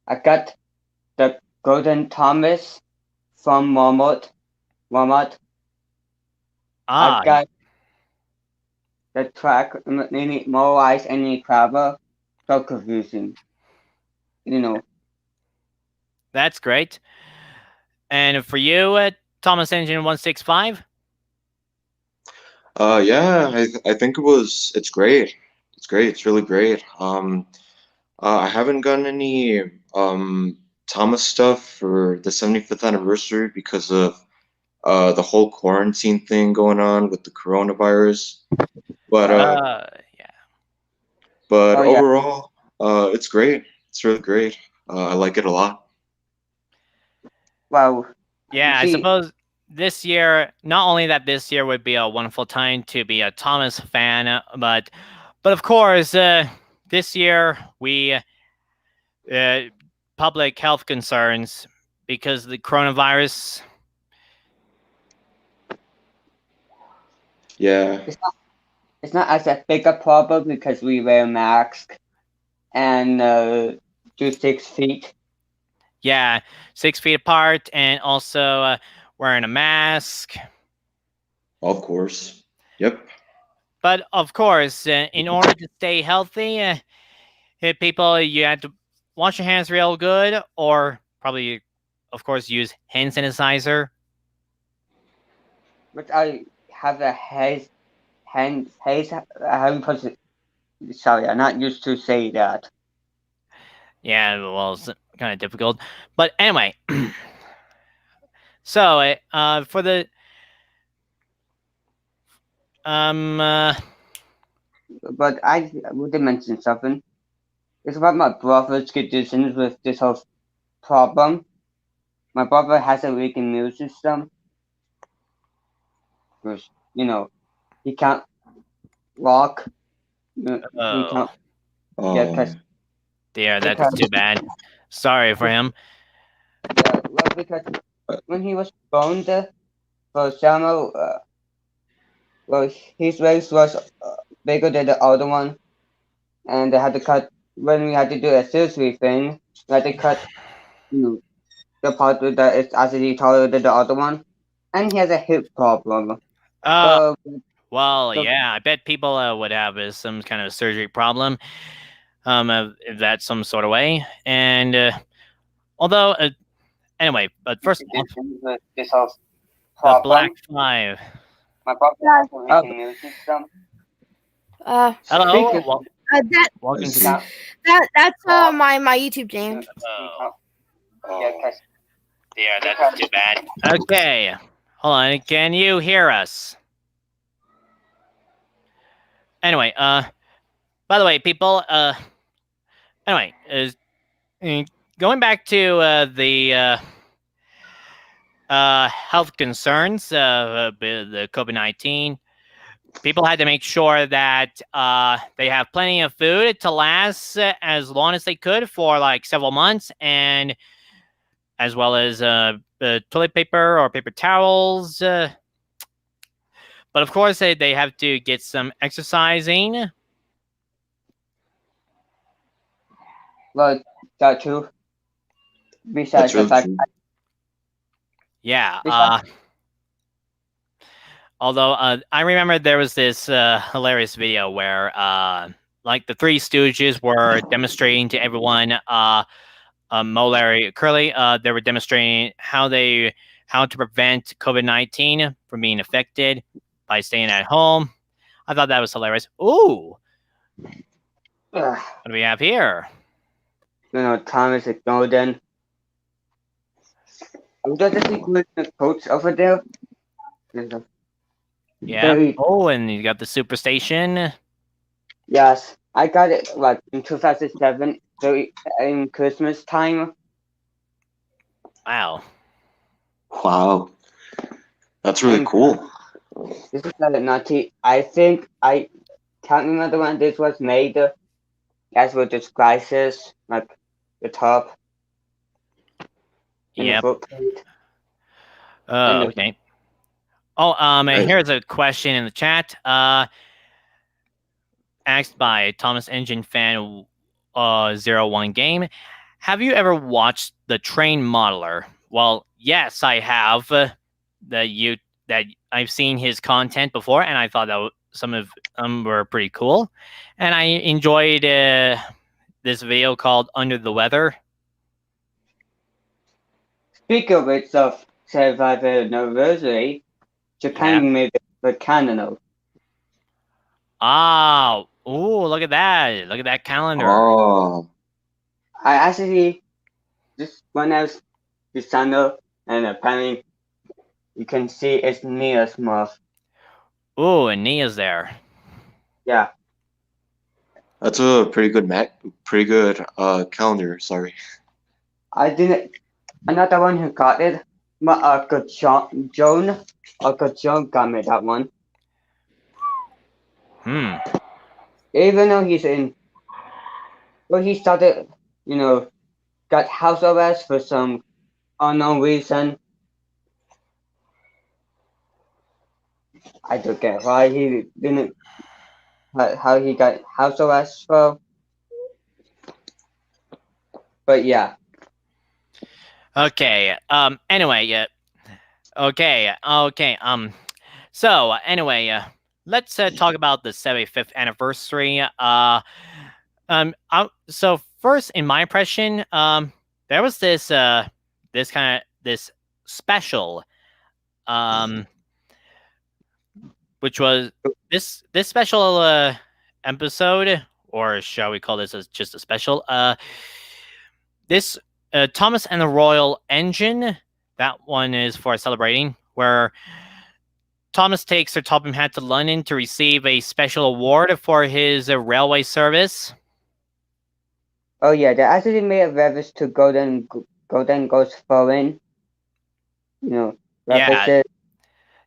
I got the Golden Thomas from Walmart. Ah, I got the track more ice and the cover. So confusing. that's great. And for you, Thomas Engine 165? Yeah, I think it's great. It's great. It's really great. I haven't gotten any Thomas stuff for the 75th anniversary because of the whole quarantine thing going on with the coronavirus. But Yeah. but Oh yeah. overall, it's great. It's really great. I like it a lot. Well, Yeah, I see, suppose this year, not only that this year would be a wonderful time to be a Thomas fan, but of course, this year we public health concerns because of the coronavirus. Yeah. It's not as a big a problem because we wear masks and do 6 feet. Yeah, 6 feet apart and also wearing a mask. Of course. Yep. But of course, in order to stay healthy, people, you have to wash your hands real good, or probably, of course, use hand sanitizer. But I have a haze. How you put it? Sorry, I'm not used to say that. Yeah, well, it's kind of difficult. But anyway, so for the But I would mention something. It's about my brother's conditions with this whole problem. My brother has a weak immune system, because he can't walk. He oh can't. Yeah, Um. dear, that's because too bad. Sorry for him. because uh, when he was born, for example, well, his waist was bigger than the other one, and they had to cut when we had to do a surgery thing. We had to cut, you know, the part that is actually taller than the other one, and he has a hip problem. Uh, But well, the yeah, I bet people would have some kind of surgery problem, if that's some sort of way. And although, anyway, but first off, conditions with this whole the Black problem, Five. my brother has a weak immune system. Hello, Speaking, That I welcome he to. see. can't that's walk. my YouTube He name. can't. Yeah, Oh. because Dear, that's too bad. Okay, hold on. Can you hear us? Anyway, by the way, people, anyway, going back to the health concerns of the COVID-19, people had to make sure that they have plenty of food to last as long as they could for like several months, and as well as toilet paper or paper towels. But of course, they have to get some exercising. well, that too. That's Besides the really fact, true. Yeah. besides, Although I remember there was this hilarious video where like the Three Stooges were demonstrating to everyone, Mo, Larry, Curly, they were demonstrating how to prevent COVID-19 from being affected by staying at home. I thought that was hilarious. Ooh, what do we have here? Thomas is golden. I'm just including the coach over there. There's a Yeah. very Oh, and you got the Superstation. yes. I got it like in 2007, very in Christmas time. Wow. Wow. That's really And cool. this is not a naughty. I think I can't remember when this was made. As with this crisis, like the top and the Yep. footplate Oh, and the okay. Oh, and Right. here's a question in the chat. Asked by Thomas Engine Fan 01 Game. Have you ever watched the Train Modeler? Well, yes, I have. That I've seen his content before, and I thought that some of them were pretty cool, and I enjoyed this video called "Under the Weather." Speaking of which of Survivor anniversary, Yeah. Japan made the canon. Ah, ooh, look at that! Look at that calendar. Oh. I actually just when I was this channel and apparently you can see it's near Smurf. Ooh, and Nia's there. Yeah. That's a pretty good calendar, sorry. I didn't another one who got it. But Uncle Joan got me that one. Hmm. Even though he's in well he started, got house arrest for some unknown reason. I don't get why he didn't, how he got house arrest for. But yeah. Okay. Anyway. Yeah. Okay. Okay. So anyway. Let's talk about the 75th anniversary. So first, in my impression, there was this special, um, which was this special episode, or shall we call this as just a special? This Thomas and the Royal Engine. That one is for celebrating, where Thomas takes Sir Topham Hatt to London to receive a special award for his railway service. Oh yeah, they actually made a reference to Golden Ghost Foreign. You know, references.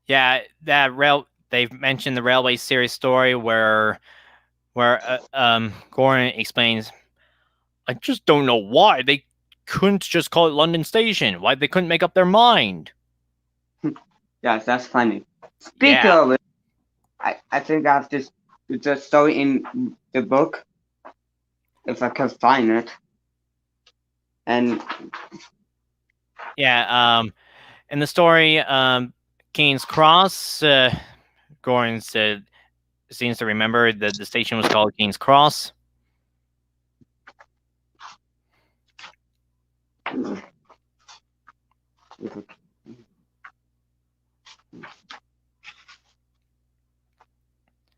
Yeah. They've mentioned the railway series story where Gordon explains, I just don't know why they couldn't just call it London Station. Why they couldn't make up their mind. Yes, that's funny. Speaking of it, I think I have the story in the book, if I can find it. And yeah, in the story, King's Cross, Gordon seems to remember that the station was called King's Cross.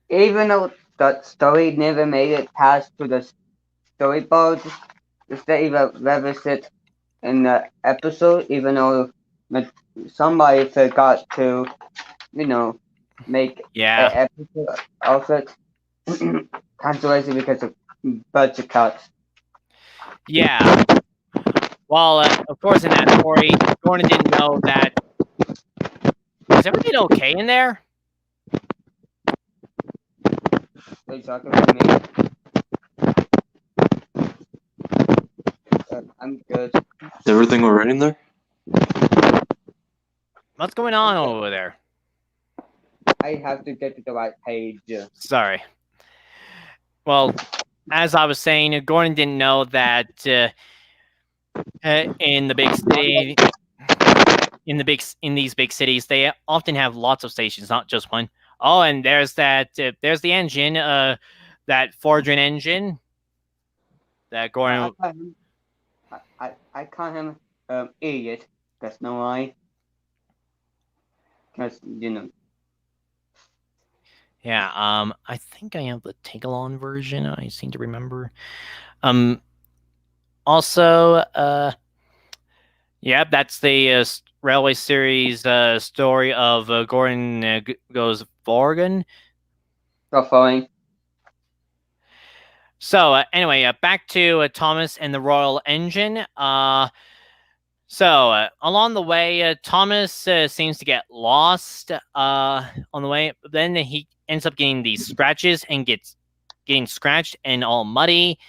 even though that story never made it past to the storyboard, they even referenced it in the episode, even though somebody forgot to, make Yeah. an episode of it. Cancellation because of budget cuts. Yeah. Well, of course, in that story, Gordon didn't know that. Is everything okay in there? Are you talking about me? I'm good. Is everything all right in there? What's going on over there? I have to get to the right page. Sorry. Well, as I was saying, Gordon didn't know that in the big city, in these big cities, they often have lots of stations, not just one. Oh, and there's that. There's the engine, that Fordrin engine. That Gordon. I call him idiot. That's no lie. Because Yeah. I think I have the take-along version. I seem to remember. Also, yep, that's the railway series story of Gordon goes Vorgan. following. So anyway, back to Thomas and the Royal Engine. So along the way, Thomas seems to get lost on the way. But then he ends up getting these scratches and getting scratched and all muddy.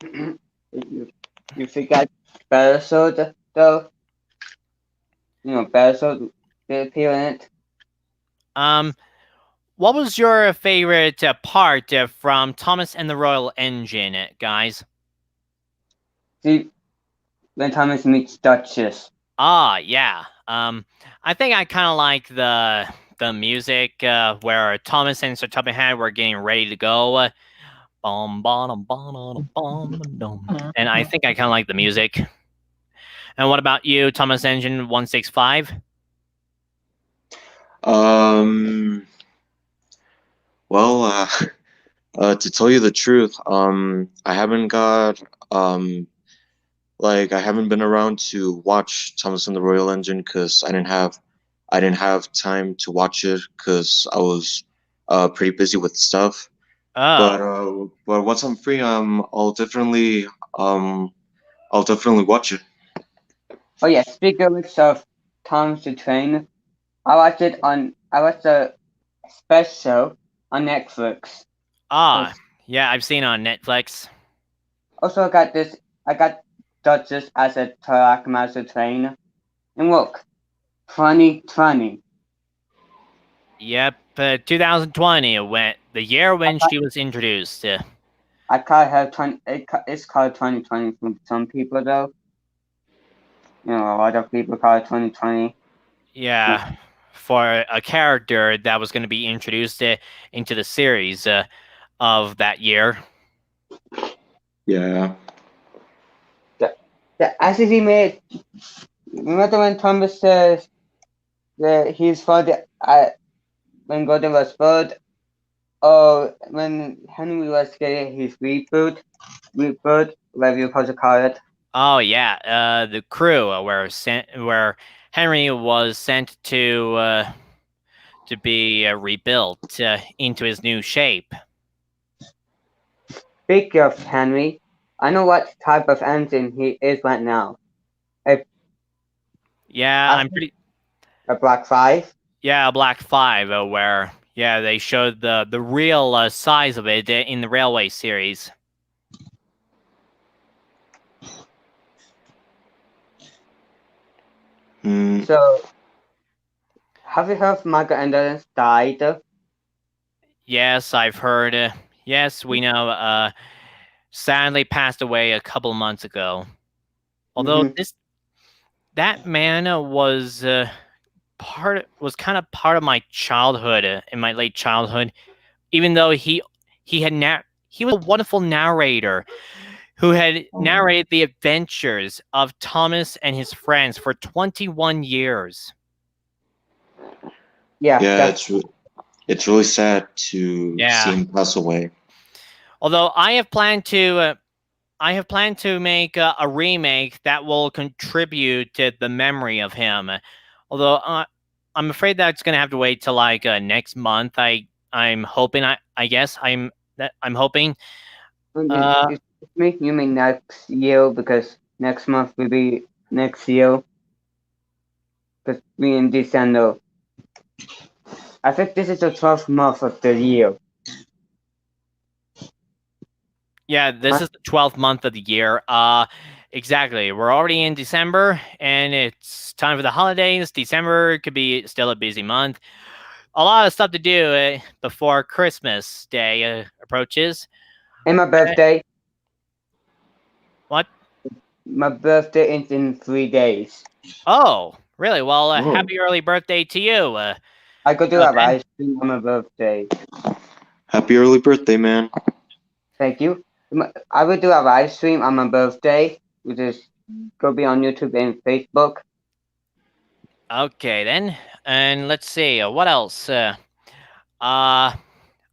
You forgot Beresford, though. Beresford did appear in it. What was your favorite part from Thomas and the Royal Engine, guys? See, when Thomas meets Duchess. Ah, yeah. I think I kind of like the music where Thomas and Sir Topham Hatt were getting ready to go. And I think I kind of like the music. And what about you, Thomas Engine 165? Well, to tell you the truth, I haven't got I haven't been around to watch Thomas and the Royal Engine because I didn't have time to watch it because I was pretty busy with stuff. Oh. But once I'm free, I'll definitely watch it. Oh yeah, speaking of Thomas the Train, I watched the special on Netflix. Ah, yeah, I've seen it on Netflix. Also, I got Duchess as a Trackmaster trainer. And look, 2020. Yep, 2020 when the year when she was introduced. I call her 20. It's called 2020 from some people though. You know, a lot of people call it 2020. Yeah, for a character that was going to be introduced into the series of that year. Yeah. The SCV made. Remember when Thomas says that he's for the when Gordon was bird, or when Henry was getting his reboot, whatever you call it. Oh yeah, the crew where Henry was sent to be rebuilt into his new shape. Speaking of Henry, I know what type of engine he is right now. Yeah, I I'm think pretty. a Black 5. Yeah, Black 5, where yeah they showed the real size of it in the Railway series. So, have you heard Michael Anderson died? Yes, I've heard. Yes, we know. Sadly passed away a couple months ago. Although Mm-hmm. that man was kind of part of my childhood, in my late childhood. Even though he was a wonderful narrator who had narrated the adventures of Thomas and his friends for 21 years. Yeah, Yeah, it's really sad to see Yeah. him pass away. Although I have planned to make a remake that will contribute to the memory of him. Although I'm afraid that's going to have to wait till like next month. I'm hoping I guess I'm hoping. Excuse me, you mean next year because next month will be next year. Because we in December. I think this is the 12th month of the year. Yeah, this is the 12th month of the year. Exactly. We're already in December, and it's time for the holidays. December could be still a busy month. A lot of stuff to do before Christmas Day approaches. And my birthday. What? My birthday is in 3 days. Oh, really? Well, Oh. happy early birthday to you. I go to have ice cream on my birthday. Happy early birthday, man. Thank you. I will do have ice cream on my birthday, which is go be on YouTube and Facebook. Okay, then. And let's see. What else? I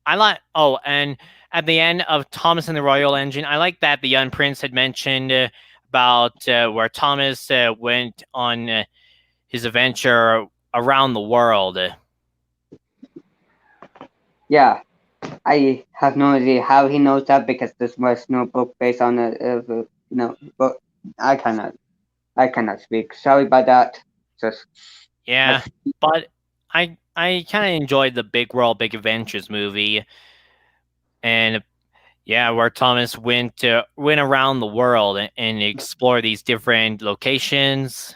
like. Oh, and at the end of Thomas and the Royal Engine, I like that the young prince had mentioned about where Thomas went on his adventure around the world. Yeah, I have no idea how he knows that because this was no book based on it. But I cannot speak. Sorry about that. Just Yeah, but I kind of enjoyed the Big World, Big Adventures movie, and yeah, where Thomas went around the world and explore these different locations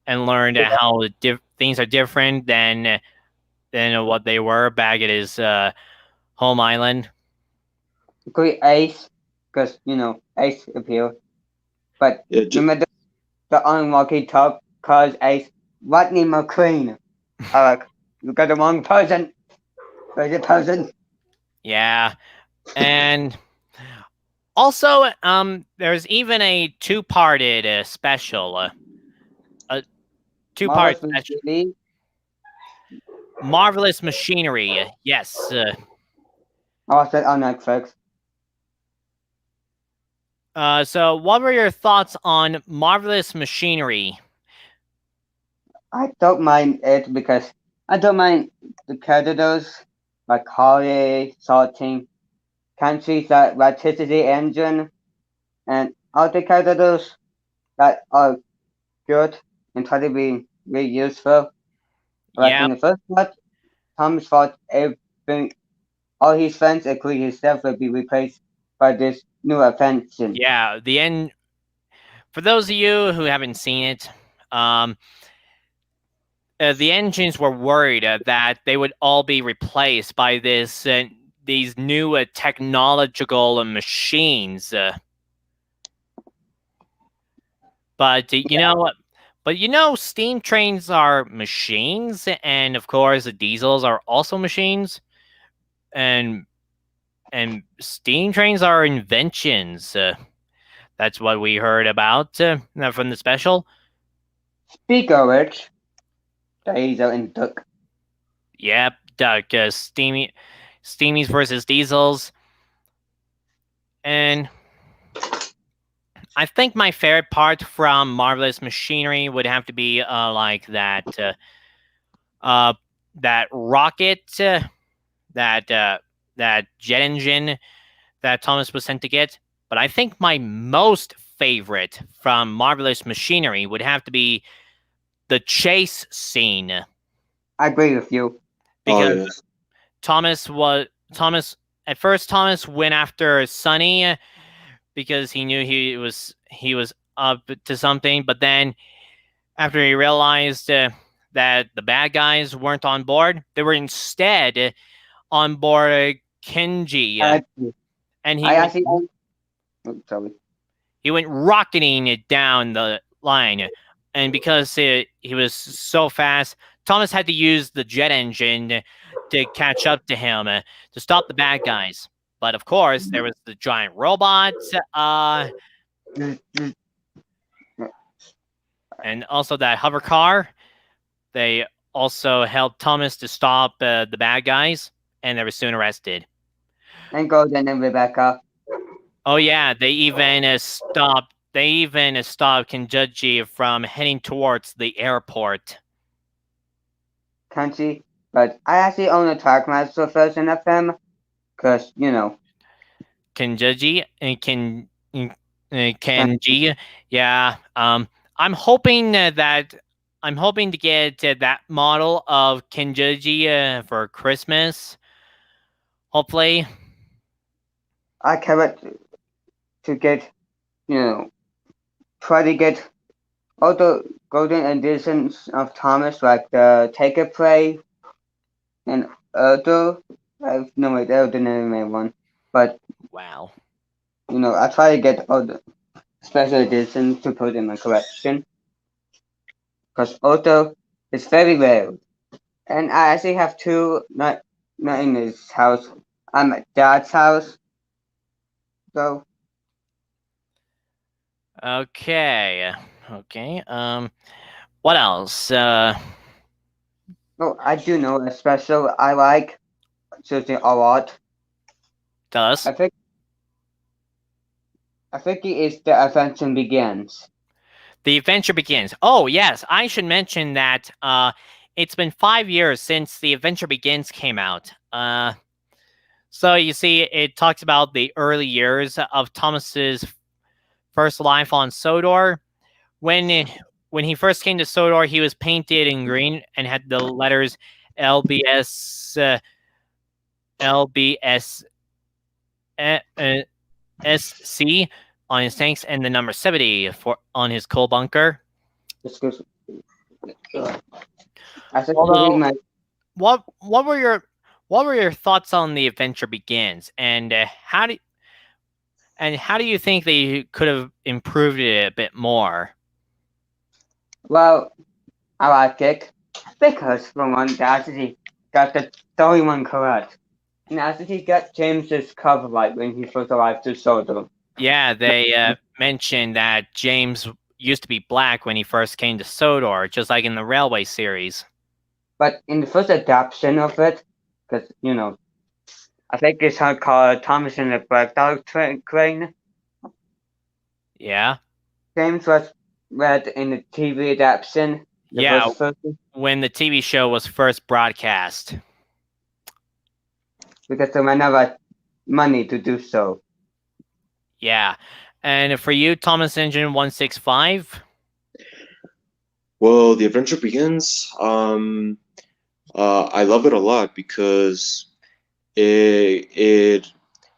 and learned how things are different than what they were back at his home island. agree Ace because Ace appeal. But Yeah, remember the unlucky top cause Ace Rodney McQueen. You got the wrong person. Crazy person. Yeah, and also there's even a two-parted special, a two-part Marvelous special, Movie. Marvelous Machinery. Yes. I said on Netflix. So what were your thoughts on Marvelous Machinery? I don't mind it because I don't mind the characters like Holly, Salting, countries that electricity engine, and all the characters that are good and try to be really useful. Like Yeah, in the first part, Thomas thought everything, all his friends, including himself, would be replaced by this new invention. yeah. The end for those of you who haven't seen it, um, the engines were worried that they would all be replaced by these new technological machines. But you know, steam trains are machines, and of course, the diesels are also machines, and steam trains are inventions. That's what we heard about from the special. Speak of which, Diesel and Duck. Yep, Duck, steamies versus diesels, and I think my favorite part from Marvelous Machinery would have to be like that rocket, that jet engine that Thomas was sent to get. But I think my most favorite from Marvelous Machinery would have to be the chase scene. I agree with you. Because yeah. Thomas at first Thomas went after Sonny because he knew he was up to something, but then after he realized that the bad guys weren't on board, they were instead on board Kenji, and I actually. Sorry. he went rocketing it down the line, and because he was so fast, Thomas had to use the jet engine to catch up to him to stop the bad guys. But of course, there was the giant robot, and also that hover car. They also helped Thomas to stop the bad guys, and they were soon arrested. And Golden and Rebecca. Oh yeah, they even stopped. They even stopped Kenjuji from heading towards the airport. Country, but I actually own a Trackmaster version of him, cause Kenjuji and Kenji, yeah. I'm hoping I'm hoping to get that model of Kenjuji for Christmas. Hopefully, I can't to get, try to get all the golden editions of Thomas, like the Take a Play and Erdo. I have no idea the name of one, but wow. I try to get all the special editions to put in my collection, because Otto is very rare, and I actually have two, not in his house. I'm at Dad's house, so Okay. Okay. What else? I do know a special I like certainly a lot. Tell us. I think it is The Adventure Begins. The Adventure Begins. Oh, yes. I should mention that it's been 5 years since The Adventure Begins came out. So you see, it talks about the early years of Thomas's first life on Sodor. When he first came to Sodor, he was painted in green and had the letters LBS SC on his tanks and the number 70 on his coal bunker. Excuse me. I think Although, my what were your thoughts on The Adventure Begins, and how do you think they could have improved it a bit more? well, I like it because for one, they actually got the story one correct, and actually got James's cover right when he first arrived to Sodor. Yeah, they mentioned that James used to be black when he first came to Sodor, just like in the Railway series. But in the first adaptation of it, because I think it's called Thomas and the Black Dog Crane. Yeah. James was read in the TV adaptation. When the TV show was first broadcast. Because they ran out of money to do so. Yeah. And for you, Thomas Engine 165? Well, The Adventure Begins. I love it a lot because it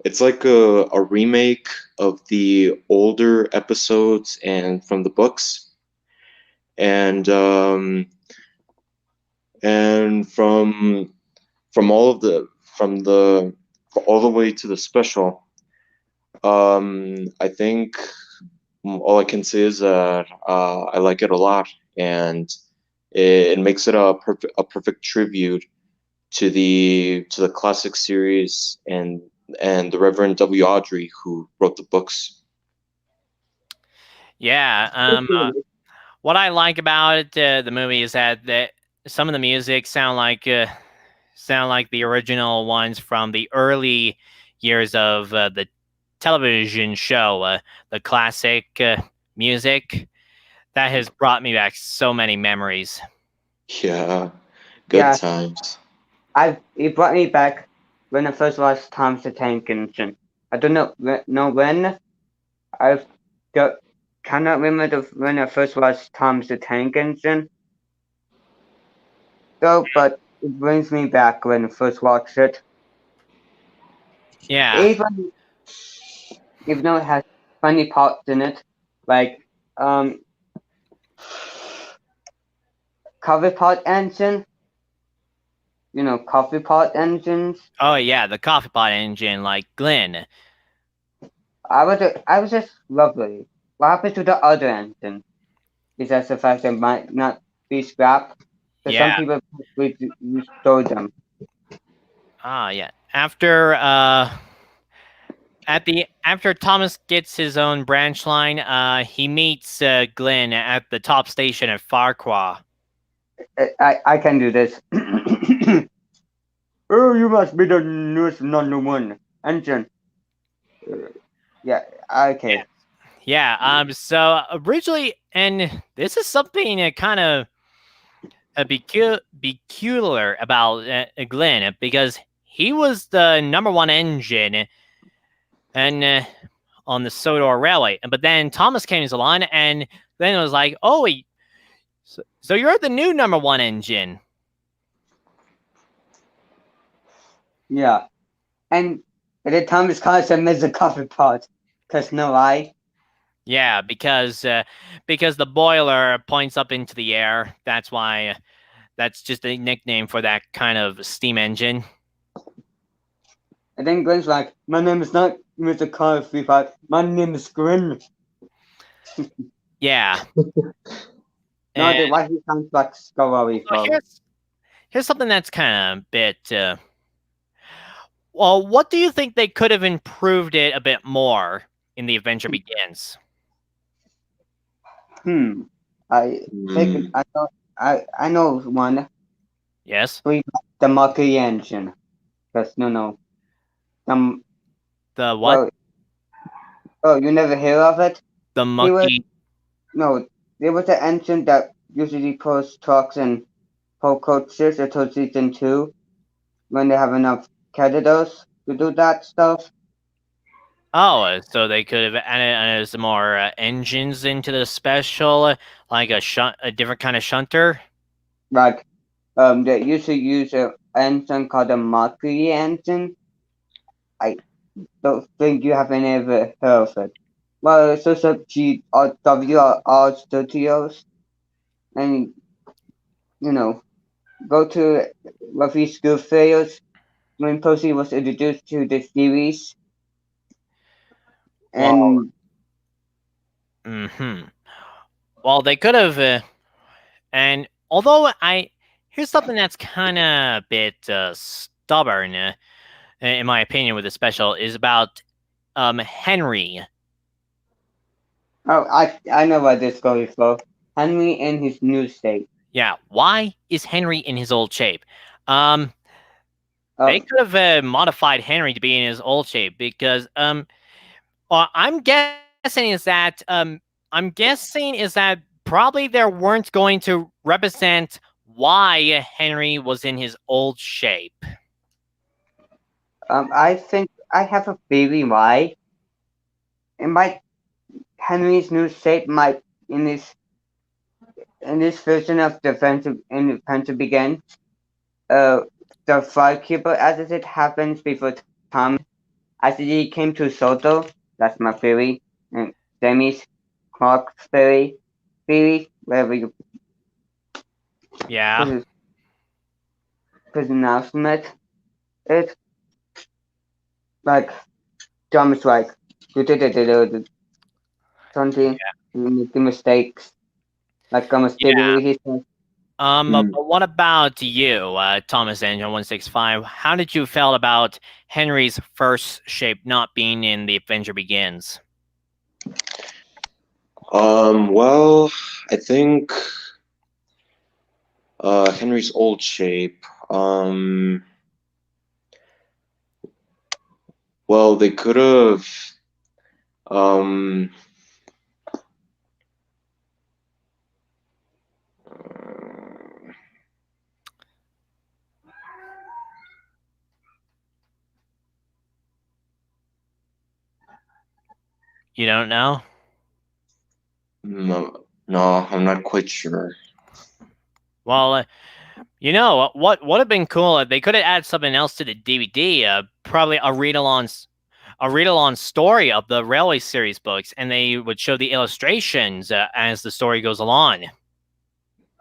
It's like a remake of the older episodes and from the books, and and from all of the all the way to the special. I think all I can say is that I like it a lot, and it makes it a perfect tribute to the classic series and the Reverend W. Audrey who wrote the books. Yeah. What I like about it, the movie is that some of the music sound like the original ones from the early years of the television show, the classic music that has brought me back so many memories. Yeah, good Yeah, times. it brought me back when I first watched Thomas the Tank Engine. I don't know when. I don't, cannot remember when I first watched Thomas the Tank Engine. So, but it brings me back when I first watched it. Yeah. Even though it has funny parts in it, like um coffee pot engine, coffee pot engines. Oh yeah, the coffee pot engine, like Glenn. I was just lovely. What happened to the other engine? Is that the fact that might not be scrapped? Because Yeah. some people restore them. Ah, yeah. After Thomas gets his own branch line, he meets Glenn at the top station at Farquhar. I can do this. Oh, you must be the newest number one engine. Yeah, okay. Yeah. So originally, and this is something kind of peculiar about Glenn because he was the number one engine and on the Sodor Railway, but then Thomas came along, and then it was like, oh, so you're the new number one engine. Yeah. And at the time it's called as a coffee pot. Because no lie. Yeah, because the boiler points up into the air. That's why. That's just a nickname for that kind of steam engine. And then Glenn's like, my name is not Mr. Coffee Pot, my name is Glenn. Yeah. No, And why he sounds like Scully so from. here's something that's kind of a bit. Well, what do you think they could have improved it a bit more in The Adventure Begins? I think Mm, I know one. Yes. The Mercury engine. Because no. Um The what? well you never hear of it? The He was monkey. no there was an engine that usually pulls trucks and pull coaches until season two when they have enough candidates to do that stuff. Oh, so they could have added some more engines into the special, like a different kind of shunter. Like they used to use an engine called the Mercury engine. I don't think you have any ever heard of it. Well, it's just a G or WR studios, and you know, go to Ruffy School Fairs when Percy was introduced to the series, Well, and hmm. Well, they could have, and although here's something that's kind of a bit stubborn, in my opinion, with the special is about Henry. oh, I know where this goes for. Henry in his new state. Yeah, why is Henry in his old shape? Um, they Um, could have modified Henry to be in his old shape because I'm guessing is that probably they weren't going to represent why Henry was in his old shape. I think I have a theory why. It might Henry's new shape might in this version of Defensive Begin, uh, the Firekeeper as it happens before Tom. After he came to Soto, that's my theory, and Demi's Clark's theory, whatever you Yeah. put his announcement, it's like Thomas like something, making mistakes, like almost Yeah. he said, But what about you, Thomas Angel 165? How did you feel about Henry's first shape not being in the Adventure Begins? Well, I think Henry's old shape. Well, they could have um You don't know? no, no, I'm not quite sure. Well, you know what would have been cool if they could have added something else to the DVD, probably a read-along story of the Railway series books, and they would show the illustrations as the story goes along.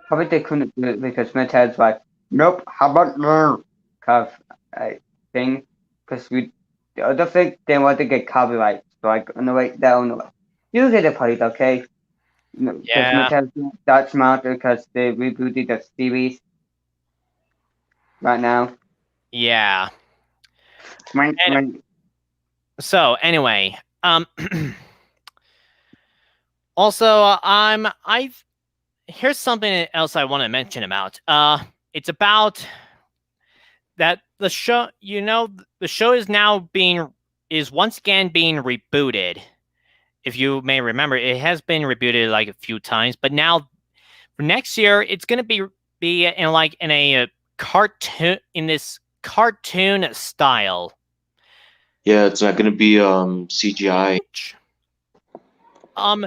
probably they couldn't do it because Smithhead's like, nope, how about no? Cause I thing, because we the other thing they want to get copyright, so like on the way down, you get a part, okay? Because Yeah, Smithhead's not that smart because they rebooted the series right now. yeah. When, And when, so anyway, also I here's something else I want to mention about. It's about that the show. You know, the show is once again being rebooted. If you may remember, it has been rebooted like a few times, but now for next year, it's gonna be in a cartoon in this cartoon style. Yeah, it's not gonna be CGI. Um,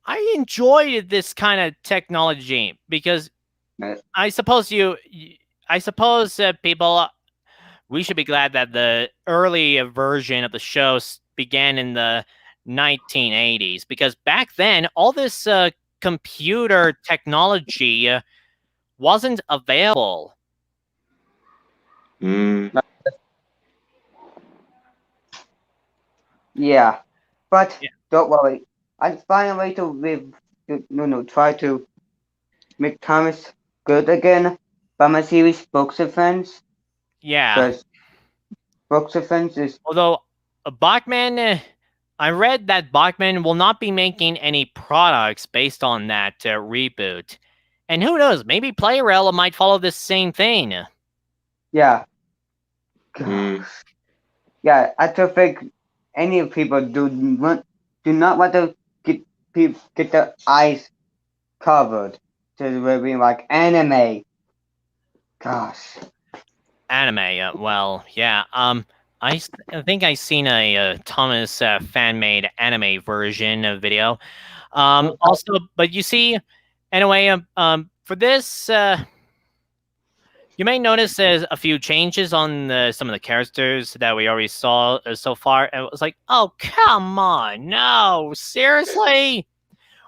I enjoyed this kind of technology because I suppose people we should be glad that the early version of the show began in the 1980s because back then all this computer technology wasn't available. Mm, yeah, but Yeah. don't worry, I find a way to try to make Thomas good again by my series Books of Friends, Yeah. because Books of Friends is Although Bachman, I read that Bachman will not be making any products based on that reboot. And who knows, maybe Playrel might follow this same thing. yeah. mm. Yeah, I don't think any people do not want to get their eyes covered to where we like anime. Gosh, Anime, well, yeah. I think I seen a Thomas fan made anime version of video. Also, but you see, anyway, for this, you may notice there's a few changes on some of the characters that we already saw so far. And it was like, oh come on, no, seriously,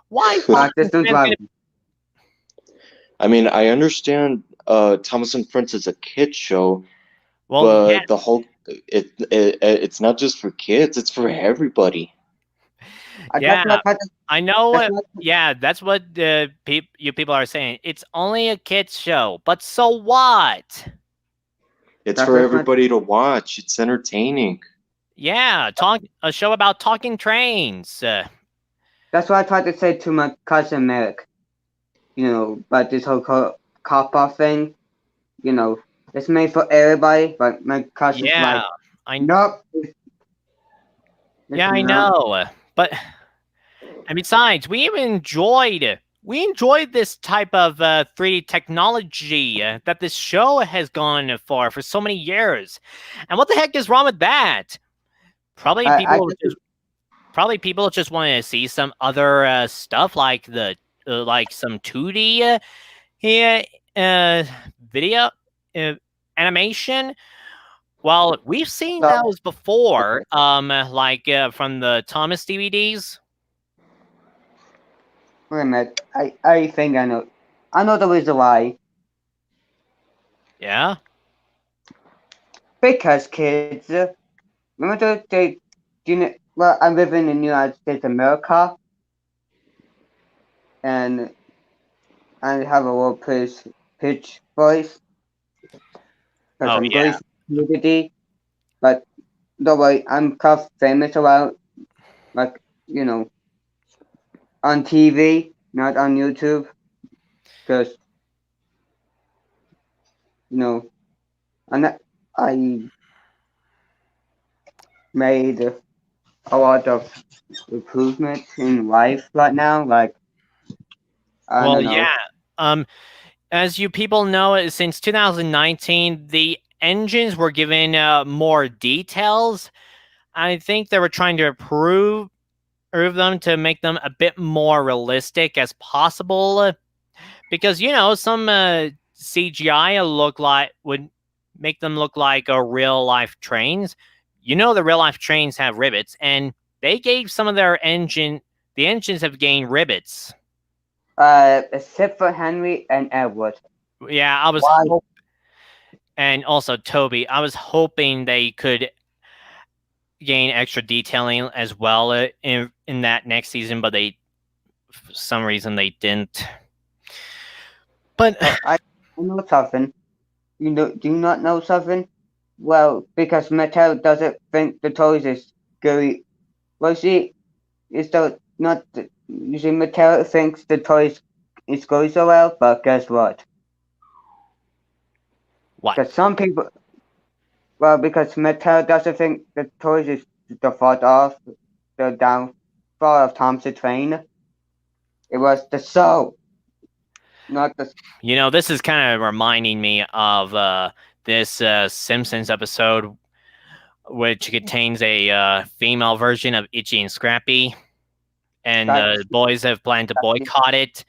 why? this is like I mean, I understand Thomas and Friends is a kid show, Well, yeah, but it's not just for kids, it's for everybody. yeah. that's what I know. that's what Yeah, that's what you people are saying. It's only a kids show, but so what? It's that's for what everybody to watch. It's entertaining. Yeah, talk a show about talking trains. that's what I tried to say to my cousin Merrick. About this whole cop off thing. It's made for everybody, but my cousin's Yeah, like, I nope. yeah It's I not. know, but and besides, we enjoyed this type of 3D technology that this show has gone for so many years. And what the heck is wrong with that? Probably I people just Probably people just want to see some other stuff like the like some 2D yeah, video animation. Well, we've seen So, those before, like from the Thomas DVDs. wait a minute. I think I know. I know the reason why. Yeah. Because kids, remember well, I'm living in the United States of America, and I have a low pitch voice because Oh I'm yeah. going through puberty. But don't worry, I'm kind of famous around, like, you know, on TV, not on YouTube, because, you know, I made a lot of improvements in life right now. Like, I Well, don't yeah. know. Um, as you people know, since 2019, the engines were given more details. I think they were trying to improve them to make them a bit more realistic as possible. Because some CGI would make them look like a real life trains. The real life trains have rivets, and they gave some of their engine. The engines have gained rivets. Except for Henry and Edward. Yeah, Why? and also Toby. I was hoping they could gain extra detailing as well in that next season, but they, for some reason, they didn't. But I know something. Do you not know something? Well, because Mattel doesn't think the toys is scary. Well, see, it's not. You see, Mattel thinks the toys is going so well, but guess what? what? Because some people, well, because Mattel doesn't think the toys is the fault of the downfall of Thomas the Train. It was the show, not the. This is kind of reminding me of this Simpsons episode, which contains a female version of Itchy and Scrappy, and the boys have planned to boycott it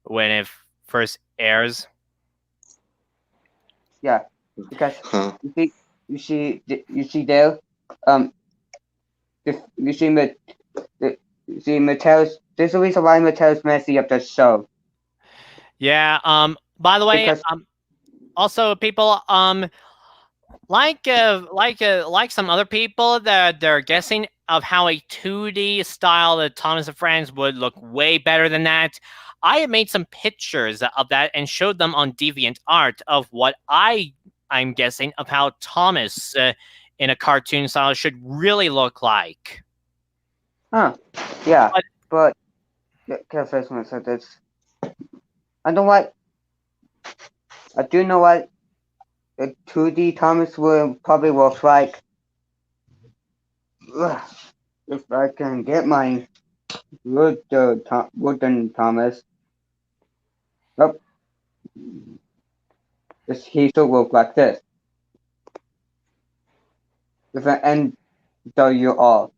when it first airs. Yeah, because Huh. you see there, um, you see Mattel's. There's a reason why Mattel's messing up the show Yeah. By the way, because also people, like some other people that they're guessing of how a 2D style of Thomas and Friends would look way better than that. I have made some pictures of that and showed them on DeviantArt of what I'm guessing of how Thomas in a cartoon style should really look like. yeah, But but first one said this. I know what I do know what a 2D Thomas will probably looks like. Ugh, if I can get my wooden Thomas, nope, he should look like this with an N W R.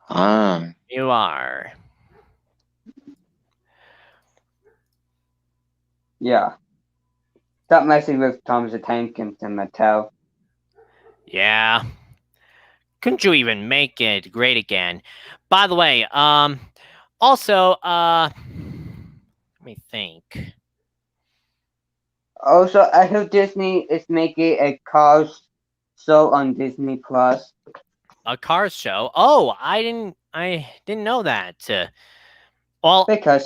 Ah. you are. Yeah, stop messing with Thomas the Tank and Mattel. Yeah. Couldn't you even make it great again? By the way, also, let me think. Also, I heard Disney is making a Cars show on Disney Plus. A Cars show. Oh, I didn't know that. Well, Because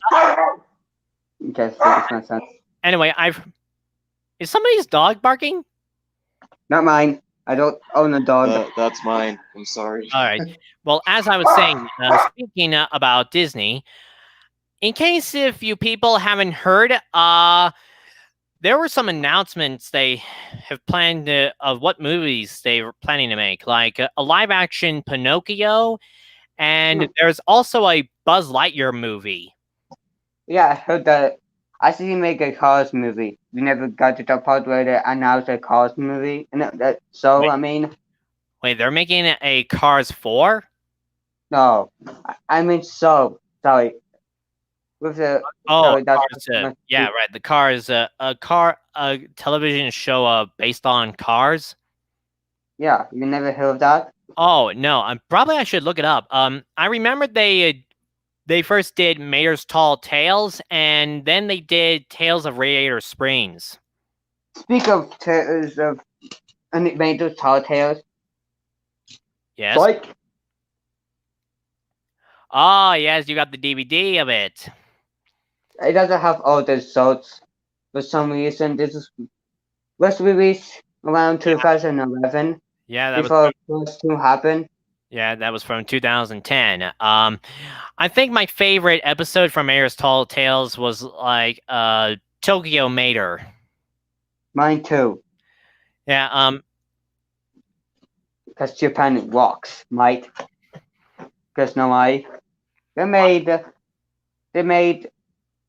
it's my son. anyway, is somebody's dog barking? Not mine. I don't own a dog. That's mine. I'm sorry. All right. Well, as I was saying, speaking about Disney, in case if you people haven't heard, there were some announcements they have planned of what movies they were planning to make, like a live action Pinocchio, and there's also a Buzz Lightyear movie. Yeah, I heard that. I see you make a Cars movie. We never got to the part where they announced a Cars movie. And Wait. I mean, Wait, they're making a Cars 4? no. I mean, sorry. with the Oh, sorry, that's Cars. Yeah, right. The Cars. A television show based on cars. yeah. You never heard of that? Oh no, I should look it up. I remember they first did Mater's Tall Tales, and then they did Tales of Radiator Springs. Speak of tales of animated tall tales. Yes. Like Oh yes, you got the DVD of it. it doesn't have all the results for some reason. This was released around 2011 Yeah, that was before first two happened. that was from 2010. I think my favorite episode from Mater's Tall Tales was like Tokyo Mater. Mine too, Yeah. because Japan rocks, right? Because no, they made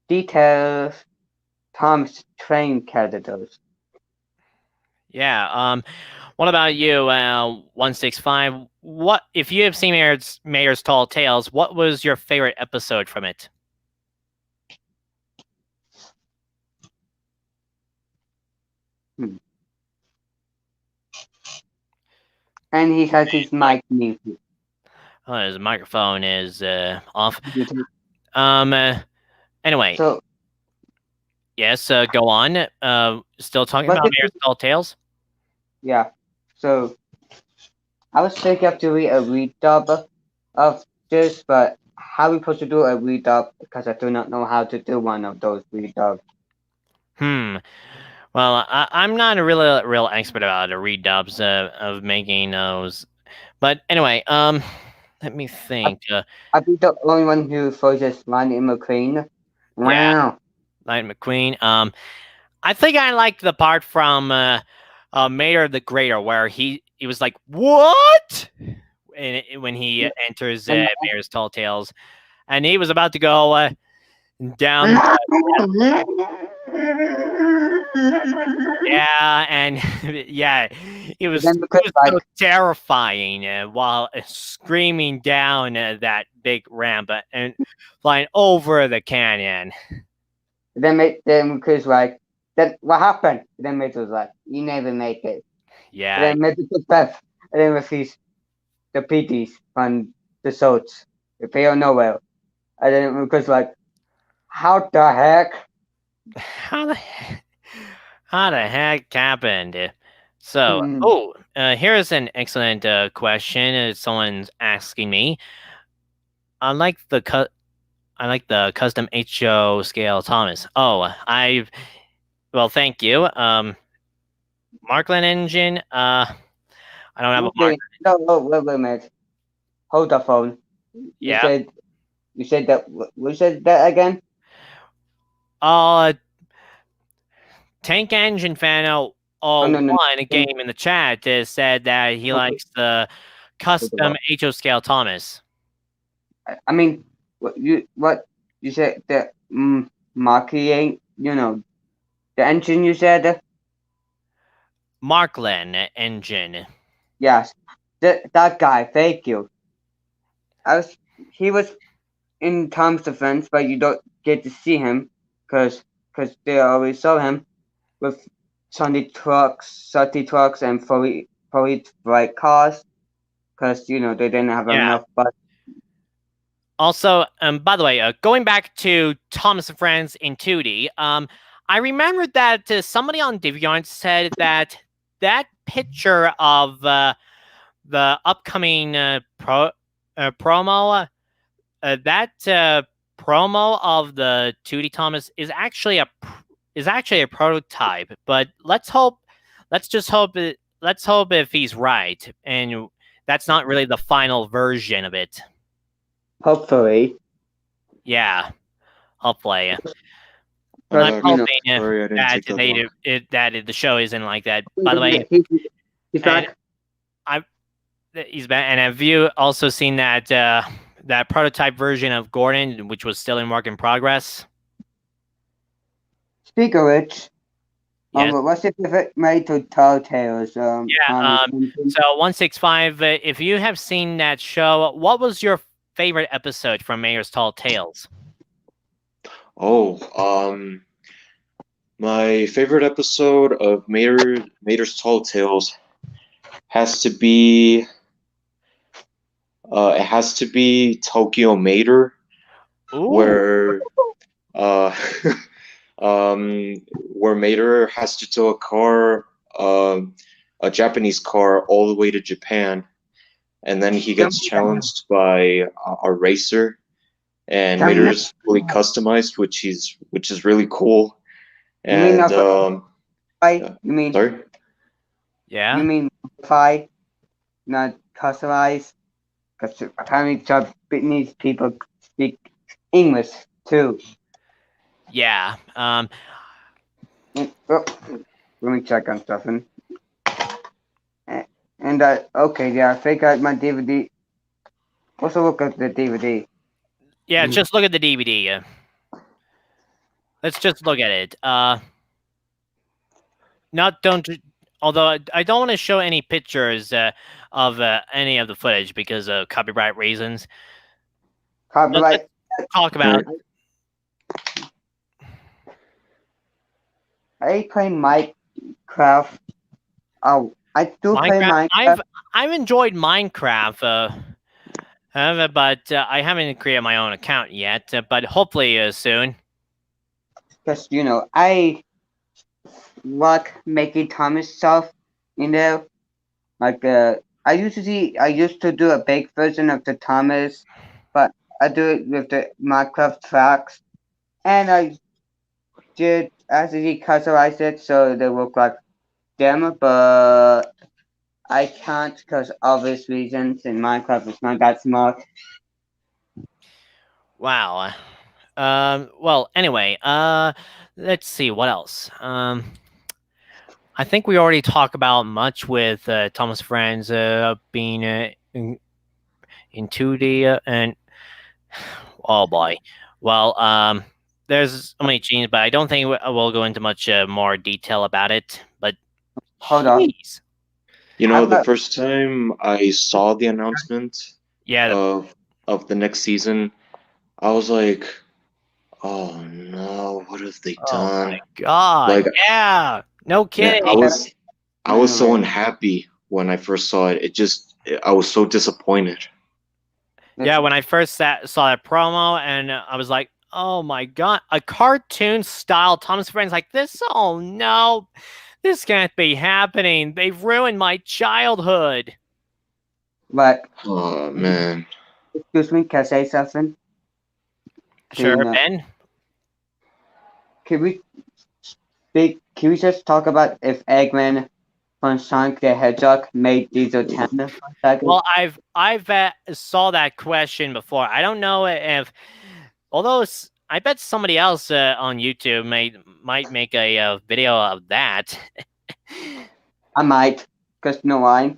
detailed Tom's train characters. Yeah. What about you, 165? What if you have seen Mater's Tall Tales? What was your favorite episode from it? And he has his mic muted. Oh, his microphone is off. Anyway, So yes. Go on. Still talking what about did Mater's Tall Tales? yeah. So I was thinking of doing a redub of this, but how are we supposed to do a redub? Because I do not know how to do one of those redubs. Well, I'm not a real expert about the redubs of making those, but anyway, let me think. I'll be the only one who voices Lightning McQueen. Wow. Lightning McQueen. I think I liked the part from Mater the Greater where he was like, "What?" when he enters Mater's Tall Tales, and he was about to go down. Yeah, and yeah, it was so terrifying while screaming down that big ramp and flying over the canyon. Then Chris like, then what happened? Then Mitch was like, you never make it. Yeah. And then Mitch took Beth, and then refused the PTs from the Soats. If they don't know well. And then Chris like, how the heck? How the heck happened? So, here's an excellent question. Someone's asking me. I like the custom HO scale Thomas. Oh, thank you. Markland engine. I don't have a Markland. No, wait a minute. Hold the phone. You said that. We said that again. Tank Engine fan won a game in the chat said that he likes the custom HO scale Thomas. I mean, what you said the marking, the engine you said. Markland engine. Yes, that guy. Thank you. He was in Tom's defense, but you don't get to see him because they always saw him with 20 trucks, 30 trucks, and 40 bright cars because they didn't have enough. But also, by the way, going back to Thomas and Friends in 2D, I remembered that somebody on DeviantArt said that picture of the upcoming promo, that promo of the 2D Thomas is actually a prototype. But let's just hope if he's right, and that's not really the final version of it. Hopefully. Yeah, hopefully. I'm hoping that the show isn't like that. By the way, he's back. He's back. And have you also seen that prototype version of Gordon, which was still in work in progress? Speak of which, yes. What's it made to Tall Tales? So 165. If you have seen that show, what was your favorite episode from Mater's Tall Tales? Oh, my favorite episode of Mater's Tall Tales has to be it has to be Tokyo Mater, Ooh, where uh where Mater has to tow um a Japanese car all the way to Japan, and then he Tell gets me that. challenged by a racer, and Tell me Mater that. is fully customized, which is really cool. You mean And not modify? yeah, You mean sorry. yeah, modify, not customize? Because apparently Japanese people speak English too. yeah. Oh, let me check on something. And okay, yeah, I think my DVD. Also look at the DVD. Yeah, just look at the DVD. Let's just look at it. Not don't. Although I don't want to show any pictures of any of the footage because of copyright reasons. But let's Copyright. talk about I play Minecraft. Oh, I do play Minecraft. Minecraft I've enjoyed Minecraft, but I haven't created my own account yet. But hopefully soon. because I like making Thomas stuff. You know, like I used to do a big version of the Thomas, but I do it with the Minecraft tracks, and I did actually customize it so they look like them, but I can't because obvious reasons in Minecraft it's not that smart. Wow. Well, anyway. Let's see what else. I think we already talked about much with Thomas Friends being in 2D and oh boy. Well, there's so many genes, but I don't think we'll go into much more detail about it. But Hold on. jeez, You How know, the about first time I saw the announcement yeah. of the next season, I was like, "Oh no, what have they Oh my done?" god. Like, Yeah. No yeah, kidding. I was so unhappy when I first saw it. I was so disappointed. Yeah, this? when I first saw that promo, and I was like, "Oh my god, a cartoon style Thomas Friends like this? Oh no, this can't be happening. They've ruined my childhood." But Oh man. excuse me, can I say something? Sure, Can Ben. can we can we just talk about if Eggman from Sonic the Hedgehog made Diesel tender for a second? Well, I've saw that question before. I don't know if, although I bet somebody else on YouTube might make a video of that. I might, because no why?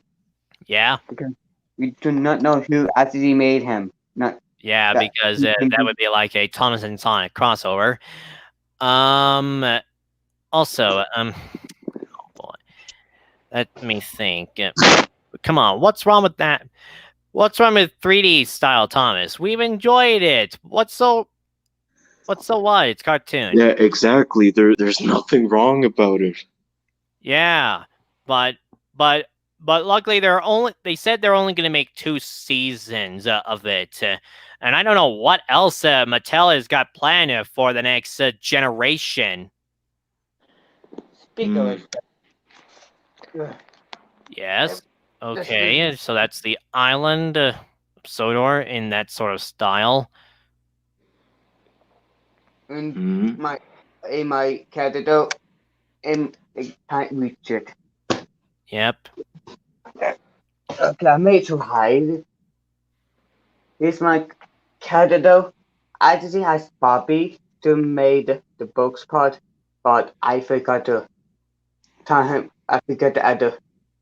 Yeah, Because we do not know who actually made him. Not yeah, that. because that would be like a Thomas and Sonic crossover. Also, oh boy, let me think. Come on, what's wrong with that? What's wrong with 3D style Thomas? We've enjoyed it. What's so what? It's cartoon. Yeah, exactly. There's nothing wrong about it. Yeah, but but but luckily they said they're only going to make 2 seasons of it, and I don't know what else Mattel has got planned for the next generation. Speak of it. Yes. Okay, so that's the island Sodor in that sort of style. And Hmm. my character and I can't reach it. Yep. Okay, I made to hide. Here's my character. Actually has Bobby to made the books part, but I forgot to tell him. I forgot to add the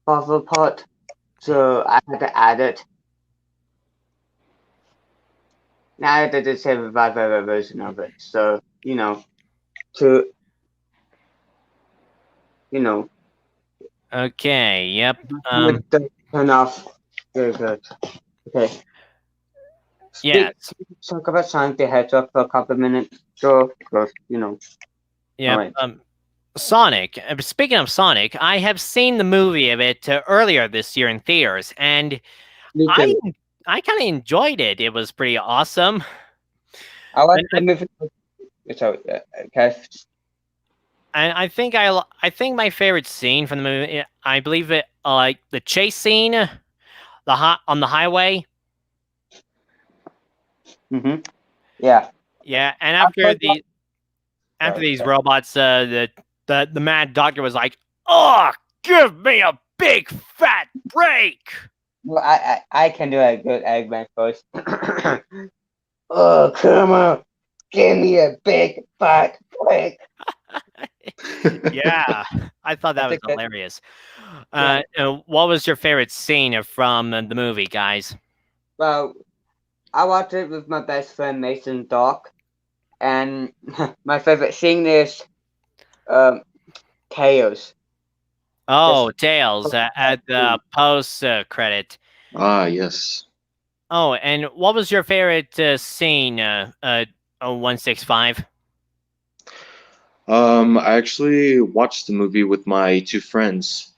puzzle part, so I had to add it. Now I had to just have a revive version of it. So to you know, Okay. Yep. with the turn off. Very good. Okay. Yes. Talk about Sonic the Hedgehog for a couple of minutes. Sure, because Yeah. Alright. Sonic. Speaking of Sonic, I have seen the movie of it earlier this year in theaters, and Me I too. I kind of enjoyed it. It was pretty awesome. I like And the movie. Sorry, okay. I think my favorite scene from the movie, I believe it, like the chase scene, on the highway. Yeah. Yeah, and I after thought after sorry, these sorry. robots, the mad doctor was like, "Oh, give me a big fat break." Well, I can do a good Eggman voice. Oh, come on. Give me a big fat break. Yeah, I thought that That's was a good. hilarious. Yeah. What was your favorite scene from the movie, guys? Well, I watched it with my best friend Mason Doc, and my favorite scene is Tails. Oh, Just Tails at the post credit. Ah, yes. Oh, and what was your favorite scene? 165. I actually watched the movie with my two friends,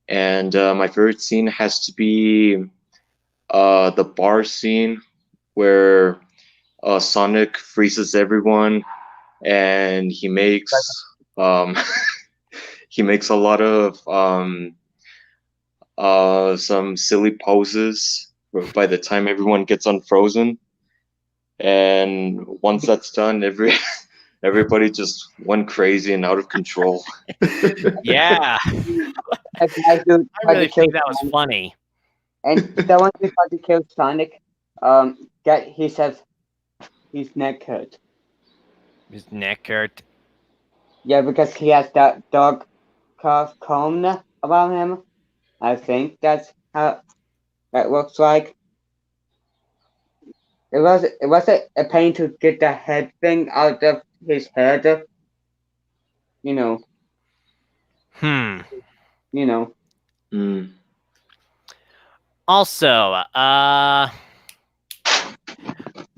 and my favorite scene has to be the bar scene where Sonic freezes everyone, and he makes he makes a lot of some silly poses by the time everyone gets unfrozen. And once that's done, everybody just went crazy and out of control. Yeah, a guy who I tried to really kill think that was Sonic, funny. and the one who tried to kill Sonic, he says his neck hurt. His neck hurt. Yeah, because he has that dog cone around him. I think that's how that looks like. It was a pain to get the head thing out of his head. You know, Hmm. you know. Mm. Also,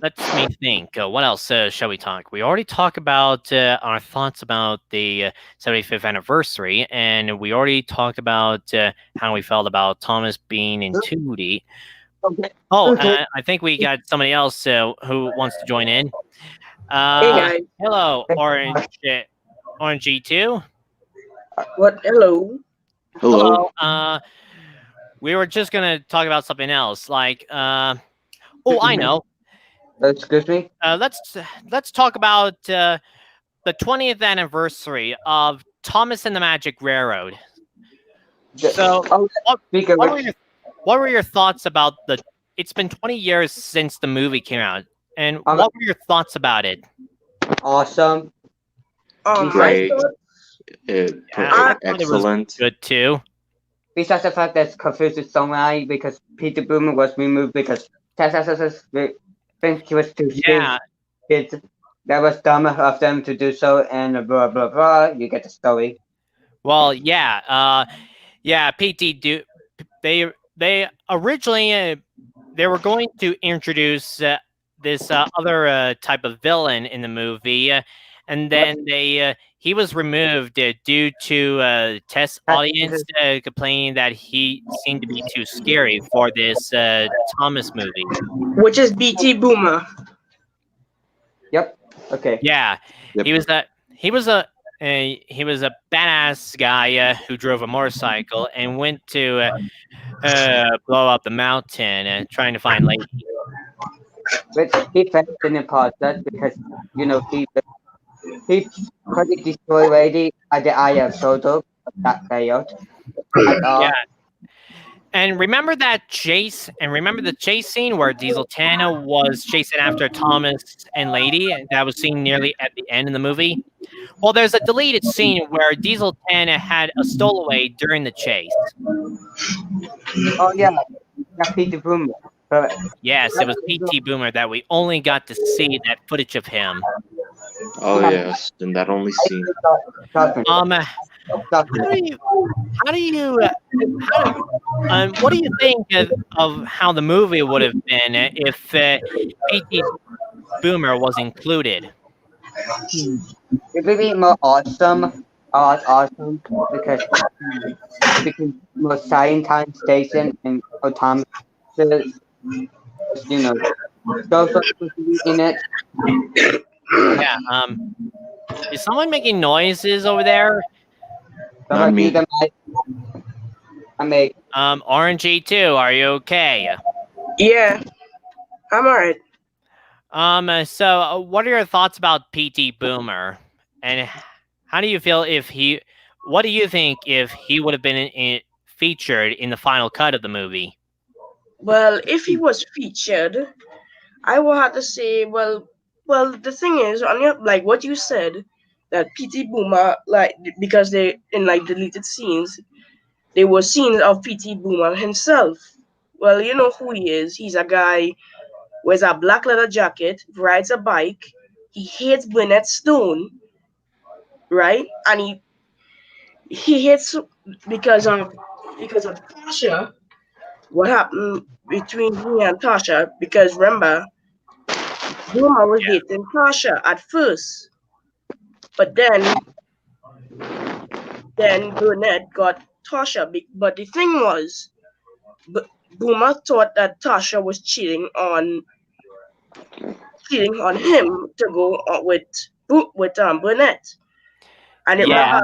let me think. What else shall we talk? We already talked about our thoughts about the 75th anniversary, and we already talked about how we felt about Thomas being in 2D. Okay. Oh, Okay. I think we got somebody else who wants to join in. Hey guys, Hello, Orange G2. what? Hello. Hello. Hello. We were just gonna talk about something else, like oh, I know. Excuse me. Let's talk about the 20th anniversary of Thomas and the Magic Railroad. So, Oh, what, speak of what were which, your what were your thoughts about the? It's been 20 years since the movie came out, and what were your thoughts about it? awesome. My Great. thought. I thought it was Excellent. good too. Besides the fact that confuses so many because Peter Boomer was removed because Texas think he was too Yeah. kids. That was dumb of them to do so, and blah blah blah. You get the story. Well, yeah. Yeah. PT do they originally they were going to introduce this other type of villain in the movie, and then he was removed due to test audience complaining that he seemed to be too scary for this Thomas movie. Which is BT Boomer. Yep. Okay. Yeah, Yep. he was a badass guy who drove a motorcycle and went to blow up the mountain and trying to find lady. But he failed in the process because he couldn't destroy lady at the eye of Soto. That failed. Yeah. And remember that chase? And remember the chase scene where Diesel Tana was chasing after Thomas and Lady? That was seen nearly at the end of the movie. Well, there's a deleted scene where Diesel Tana had a stowaway during the chase. Oh yeah, Peter Boomer. But Yes, it was P.T. Boomer that we only got to see that footage of him. Oh yes, and that only scene. How do you? How do you? How? What do you think of how the movie would have been if P.T. Boomer was included? Hmm. It would be more awesome, a lot awesome, because it became more science station and autonomous, you know, chauffeur would be in it. Yeah. Is someone making noises over there? That Not might be me. the I make. RNG2, are you okay? Yeah, I'm alright. So what are your thoughts about P.T. Boomer, and how do you feel if he? What do you think if he would have been featured in the final cut of the movie? Well, if he was featured, I will have to say, well, the thing is, on your, like what you said, that PT Boomer, like because they in like deleted scenes, they were scenes of PT Boomer himself. Well, you know who he is. He's a guy wears a black leather jacket, rides a bike. He hates Burnett Stone, right? And he hates because of Tasha. What happened between he and Tasha? Because remember, Boomer was Yeah. dating Tasha at first, but then Burnett got Tasha. But the thing was, Boomer thought that Tasha was cheating on him to go with Burnett. And Yeah.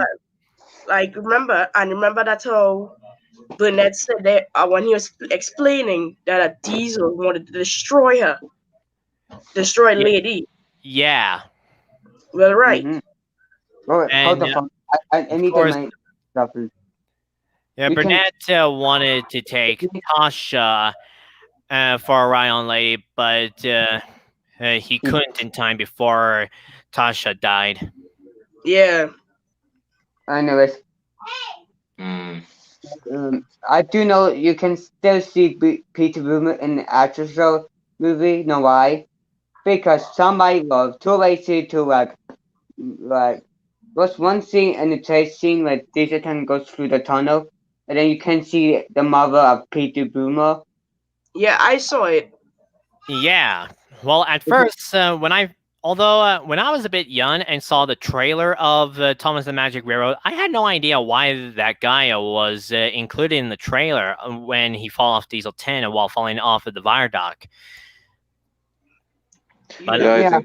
remember that's how Burnett said that when he was explaining that a Diesel wanted to destroy Yeah. Lady. Yeah. Well, right. Mm-hmm. Oh, hold And the phone. I of need to course, make stuff. yeah, You can. Burnett wanted to take Tasha for a ride on Lady, but he couldn't in time before Tasha died. Yeah. Anyways, Mm. I do know you can still see Peter Boomer in the actual show movie. Know why? Because somebody was too lazy to like. What's one scene in the chase scene where Digatan goes through the tunnel, and then you can see the mother of Peter Boomer. Yeah, I saw it. Yeah. Well, at first, when I was a bit young and saw the trailer of Thomas the Magic Railroad, I had no idea why that guy was included in the trailer when he fall off Diesel 10 while falling off of the viaduct. But Yeah, Yeah.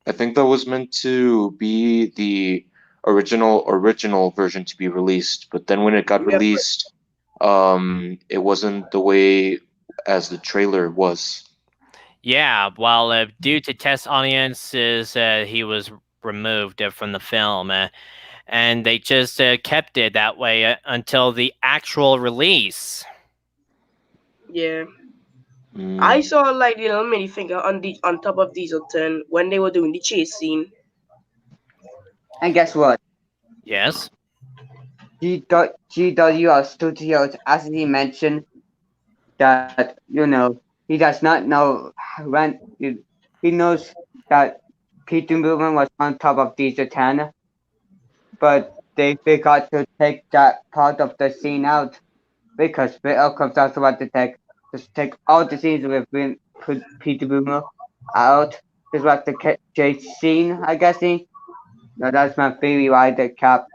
I think that was meant to be the original version to be released, but then when it got Yeah, released, it wasn't the way as the trailer was. yeah, well, due to test audiences, he was removed from the film, and they just kept it that way until the actual release. yeah. I Mm. saw like the little mini finger on top of Diesel 10 when they were doing the chase scene. And guess what? Yes. GWR Studios actually mentioned that he does not know when he knows that Peter Movement was on top of Diesel 10, but they forgot to take that part of the scene out because the aircraft also want to just take all the scenes with put Peter Boomer out. Just like the chase scene, I guess. No, that's my theory why they kept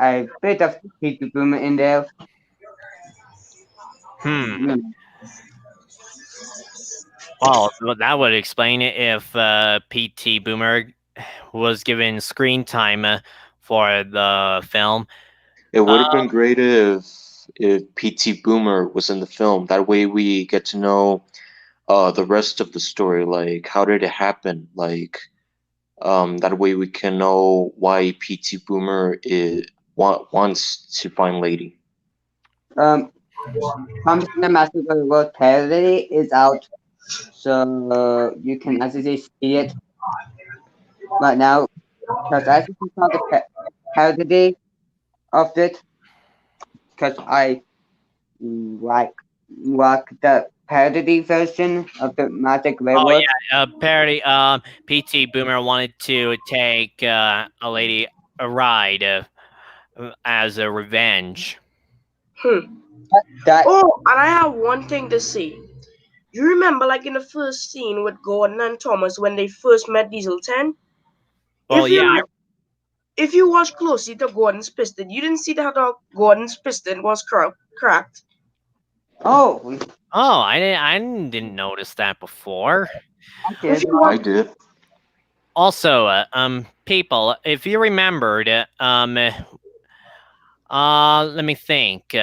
a bit of Peter Boomer in there. Hmm. You know. Well, that would explain it if P.T. Boomer was given screen time for the film. It would have Uh, been great if P.T. Boomer was in the film. That way we get to know the rest of the story, like how did it happen? Like that way we can know why P.T. Boomer wants to find Lady. Um, Thomas the Master of the World parody is out, so you can actually see it right now. Because I actually saw the parody of it, because I like the parody version of the Magic oh Railroad. yeah, parody. P.T. Boomer wanted to take a lady a ride as a revenge. That Oh, and I have one thing to say. You remember, like in the first scene with Gordon and Thomas when they first met Diesel 10? Well, If you yeah. if you watch closely to Gordon's piston, you didn't see that how Gordon's piston was cracked. oh, Oh, I didn't notice that before. I If did. you watch, I did. Also, people, if you remembered, let me think.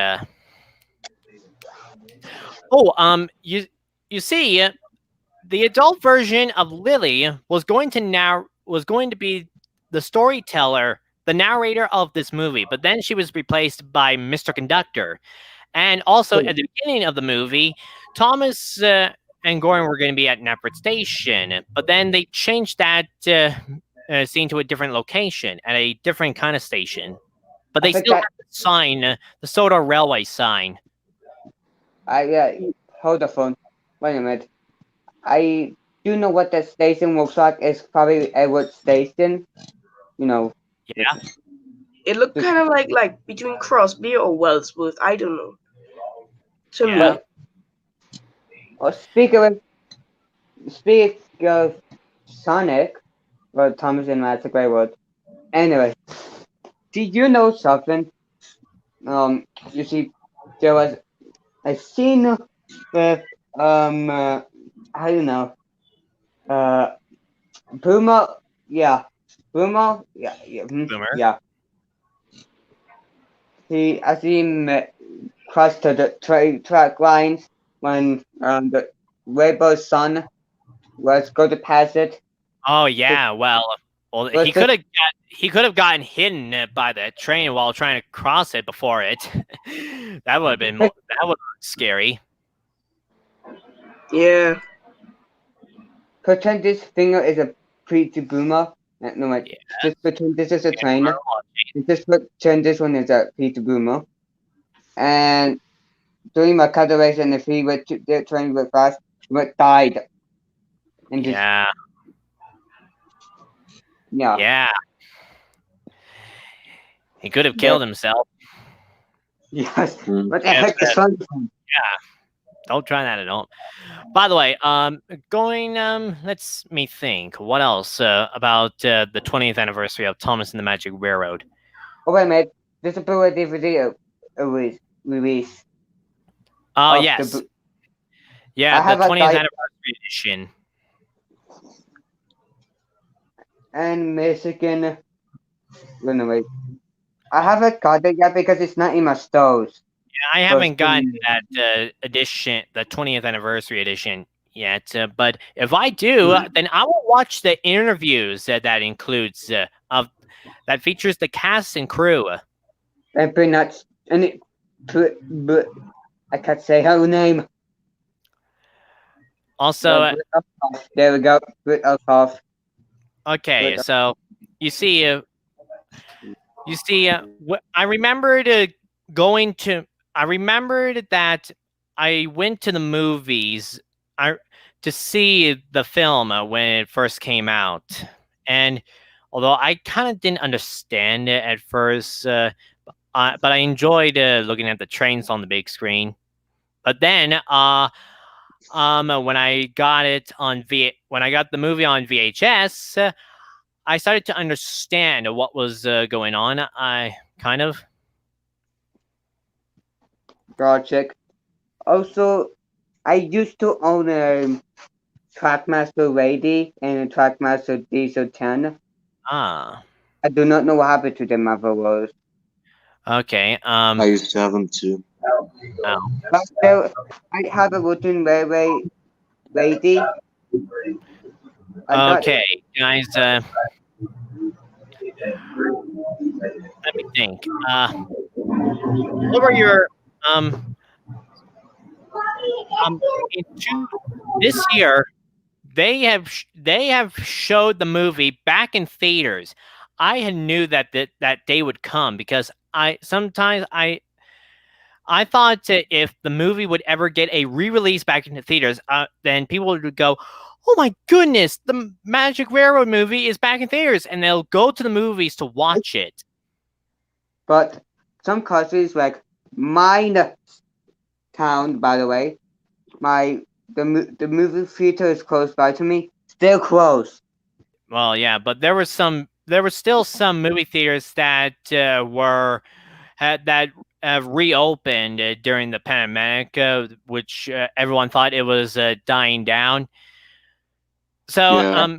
You see, the adult version of Lily was going to be the storyteller, the narrator of this movie, but then she was replaced by Mr. Conductor. And also at the beginning of the movie, Thomas and Gordon were going to be at Napford Station, but then they changed that scene to a different location at a different kind of station. But I they still forgot. have the sign, the Soda Railway sign. Hold the phone. Wait a minute. I do know what the station looks like. It's probably Edward Station. You know. Yeah. it looked kind of like between Crosby or Wellsworth. I don't know. To Yeah. me, Oh, speak of Sonic, well, Thomas and that's a great word. Anyway, did you know something? You see, there was a scene with I don't know, uh, Boomer, yeah, Boomer, Boomer. yeah. I see him cross to the track lines when the Rainbow's son was going to pass it. Oh yeah. Well, Was just he could have gotten hidden by the train while trying to cross it before it. That would have been scary. yeah. pretend this finger is a pretty boomer. No, wait. Yeah. Just pretend this is a train. Just pretend this one is a pretty boomer. And during my calculation, if he went to the train went fast, he would died. And just Yeah. yeah. Yeah. He could have killed himself. Yes. Hmm. What the Yeah, heck is fun? Don't try that at all. By the way, let's me think. What else about the 20th anniversary of Thomas and the Magic Railroad? Oh wait a minute. There's a Blu-ray DVD release. Oh of yes. the Yeah, I the have a 20th guy- anniversary edition. and Michigan. No, wait. I haven't got it yet because it's not in my stores. Yeah, I haven't gotten that edition, the 20th anniversary edition yet. But if I do, then I will watch the interviews that includes that features the cast and crew. And pretty much, and it, but I can't say her name. Also, There we go. Brit of half. okay, so you see, I remembered I remembered that I went to the movies to see the film when it first came out, and although I kind of didn't understand it at first, but I enjoyed looking at the trains on the big screen. But then, when I got the movie on VHS. I started to understand what was going on. I kind of. Project. Also, I used to own a Trackmaster Lady and a Trackmaster Diesel 10. Ah. I do not know what happened to them afterwards. Okay. I used to have them too. Oh. But there, I have a wooden railway lady. Okay, guys. Let me think. What were your this year? They have showed the movie back in theaters. I had knew that day would come because I thought that if the movie would ever get a re-release back into theaters, then people would go, "Oh my goodness, the Magic Railroad movie is back in theaters," and they'll go to the movies to watch it. but some countries like mine town, by the way, my the movie theater is close by to me. Still closed. Well, yeah, but there were still some movie theaters that were had that reopened during the pandemic, which everyone thought it was dying down. So, Yeah.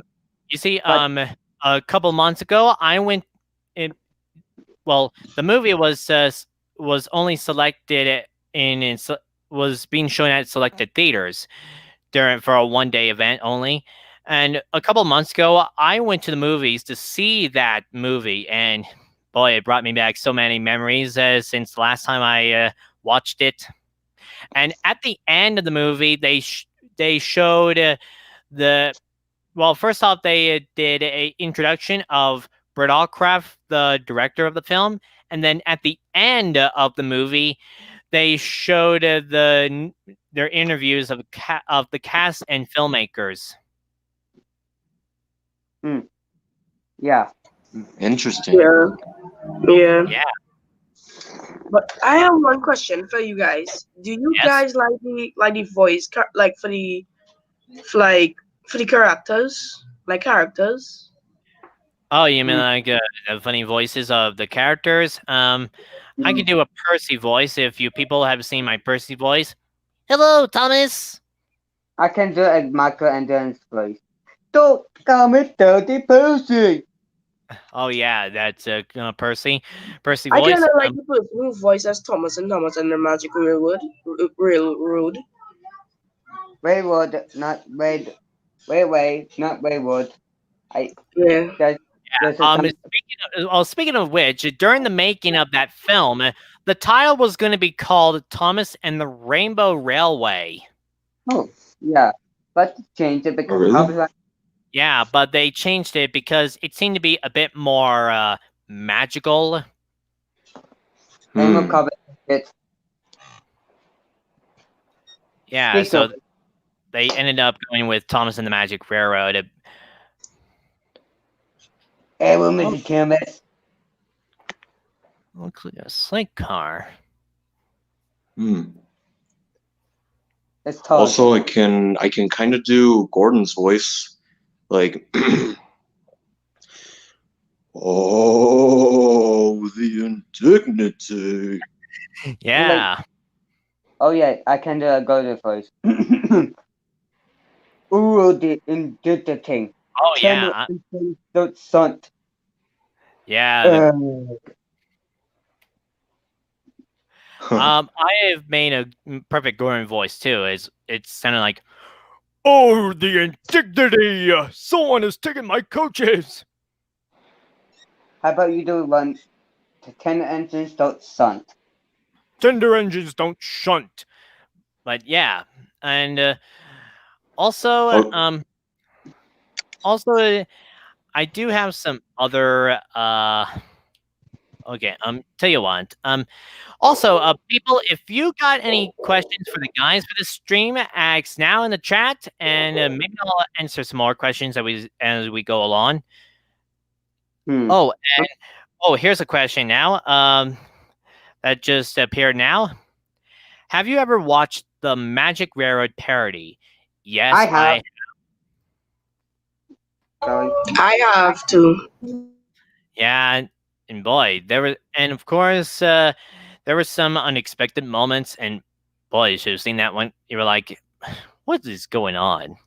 you see, But a couple months ago, I went in. Well, the movie was only selected was being shown at selected theaters during for a 1 day event only. And a couple months ago, I went to the movies to see that movie, and boy, it brought me back so many memories since the last time I watched it. And at the end of the movie, they showed the well. First off, they did a introduction of Brett Allcraft, the director of the film, and then at the end of the movie, they showed their interviews of the cast and filmmakers. yeah, Interesting. Yeah, yeah. Yeah. But I have one question for you guys. Do you Yes. guys like the voice, like for the characters, like characters? Oh, you mean mm, like the funny voices of the characters? I could mm. do a Percy voice if you people have seen my Percy voice. Hello, Thomas. I can do a Michael Anderson's voice. Don't call me 30%. Oh yeah, that's Percy. Percy I kind voice. of like the person who voices Thomas and Thomas and the Magic Railroad. Railroad. Wayward, not Wade. Not Wayward. I Yeah. there's a time. Speaking of which, during the making of that film, the title was going to be called Thomas and the Rainbow Railway. Oh, yeah, but change it Oh, because really? Yeah, but they changed it because it seemed to be a bit more magical. Amo Hmm. covered it. Yeah, Speak of so they ended up going with Thomas and the Magic Railroad. Amo, Oh, Mr. Thomas. looks like a slate car. Hmm. It's tall. Also, I can kind of do Gordon's voice, like, oh, the indignity. Yeah. Oh yeah, I can do a golden voice. Ooh, the indignity. Oh Channel yeah. don't sunt. Yeah. The, Huh. I have made a perfect Gordon voice too. It's sounding like, oh, the indignity! Someone is taking my coaches. How about you do one? The 10 engines don't sunt. Tender engines don't shunt. But yeah, and also, Oh, also, I do have some other. Okay. Tell you what. Also, people, if you got any questions for the guys for the stream, ask now in the chat, and maybe I'll answer some more questions as we go along. Hmm. Oh, and here's a question now. That just appeared now. Have you ever watched the Magic Railroad parody? Yes, I have. I. Sorry. I have to. Yeah, and boy, and of course, there were some unexpected moments, and boy, you should have seen that one. You were like, "What is going on?"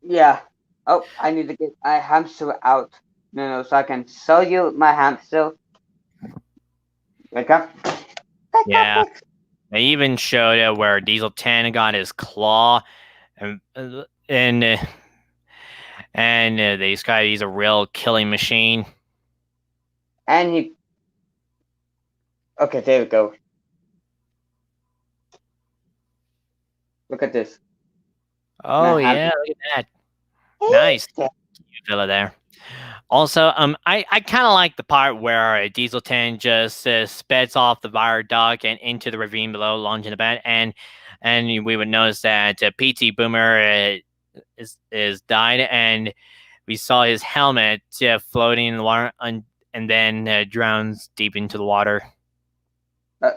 Yeah. Oh, I need to get my hamster out. No, so I can sell you my hamster. Wake up. Yeah, they even showed where Diesel 10 got his claw, and and uh, this guy, he's a real killing machine. And he. Okay, there we go. Look at this. Oh My yeah, hamster. look at that. Nice, Yeah. you fella there. Also, I kind of like the part where Diesel 10 just speds off the viaduct and into the ravine below, launching the bed, and we would notice that PT Boomer is died, and we saw his helmet floating in the water, and then drowns deep into the water.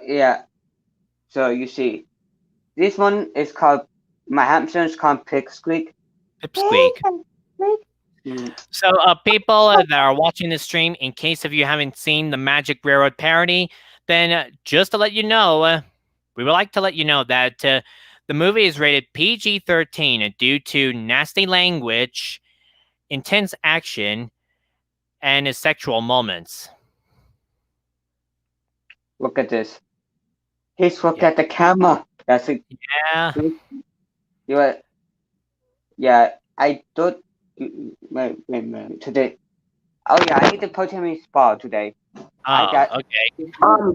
Yeah. So you see, this one is called my hamster is called Pipsqueak. Pipsqueak. Mm. So, people that are watching this stream, in case if you haven't seen the Magic Railroad parody, then just to let you know, we would like to let you know that the movie is rated PG-13 due to nasty language, intense action, and sexual moments. Look at this. He's look Yeah. at the camera. That's it. Yeah. You are, yeah. I don't. Wait. Today. Oh yeah, I need to put him in spa today. I Oh, got. okay.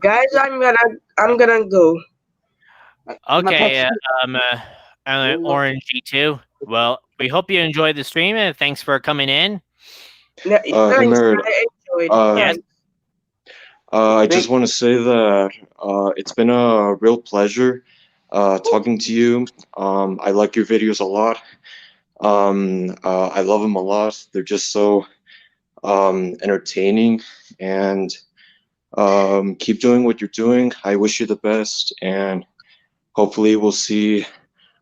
Guys, I'm gonna go. My Okay, pet. Orangey too. Well, we hope you enjoyed the stream, and thanks for coming in. No, Hey, thanks, Merit. I enjoyed. Yes. Thanks. I just want to say that it's been a real pleasure talking to you. I like your videos a lot. I love them a lot. They're just so entertaining, and keep doing what you're doing. I wish you the best, and hopefully we'll see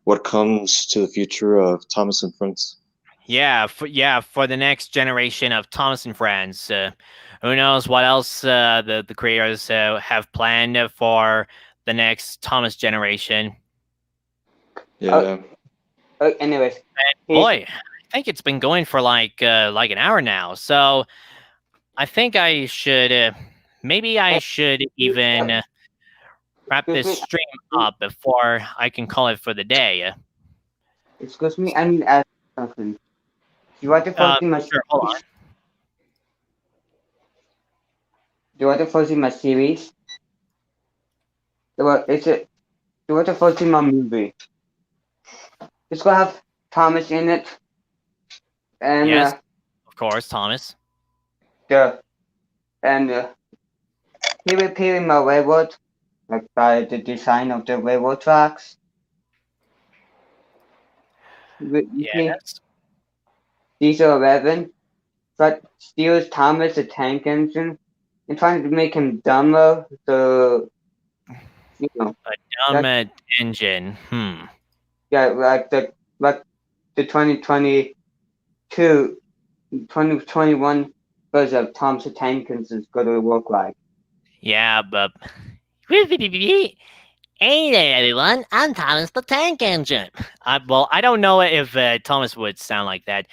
what comes to the future of Thomas and Friends. Yeah, for the next generation of Thomas and Friends. Who knows what else the creators have planned for the next Thomas generation. Yeah. Anyways, Boy, I think it's been going for like an hour now. So I think I should maybe I should even wrap this stream up before I can call it for the day. excuse me. I need to ask something. Do you want to first see my Sure, hold on. series? Do you want to first see my series? Well, it's a. Do you want to first see my movie? It's gonna have Thomas in it, and Yes, of course, Thomas. the and he repairing my railroad, like by the design of the railroad tracks. You see, Yes. these are 11, but steals Thomas the tank engine and trying to make him dumber. So you know, A that dumb engine. yeah, like the 2021 version of Thomas the Tank Engine is going to look like. Yeah, but hey there, everyone. I'm Thomas the Tank Engine. Well, I don't know if Thomas would sound like that.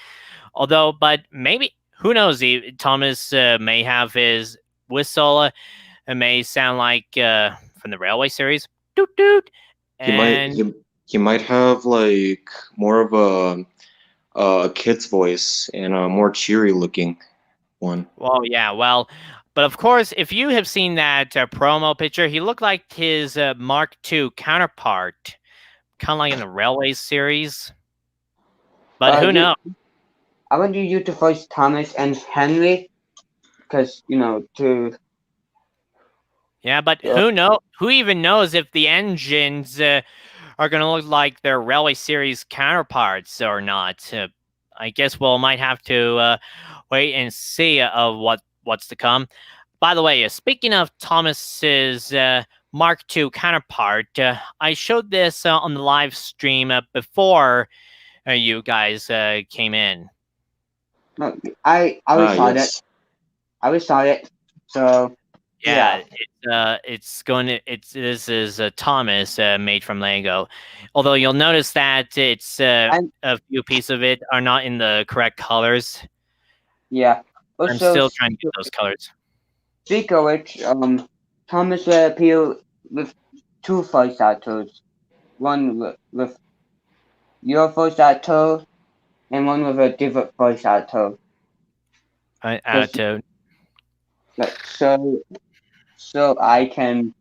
Although, but maybe, who knows? Thomas may have his whistle. It may sound like from the Railway series. Doot doot. He might And he might have like more of a kid's voice and a more cheery looking one. well, yeah, well, but of course, if you have seen that promo picture, he looked like his Mark II counterpart, kind of like in the Railway series. But who knows? I want you to voice Thomas and Henry, because Yeah, but who even knows if the engines are going to look like their Railway series counterparts or not? I guess we'll might have to wait and see of what's to come. By the way, speaking of Thomas's Mark II counterpart, I showed this on the live stream before you guys came in. No, I always saw yes. it. I always saw it. So Yeah, this is Thomas made from Lego. Although you'll notice that it's a few pieces of it are not in the correct colors. yeah. I'm Also, still trying to get those colors. speak of which, Thomas will appear with two voice actors. One with your voice actor and one with a different voice actor. Like, so I can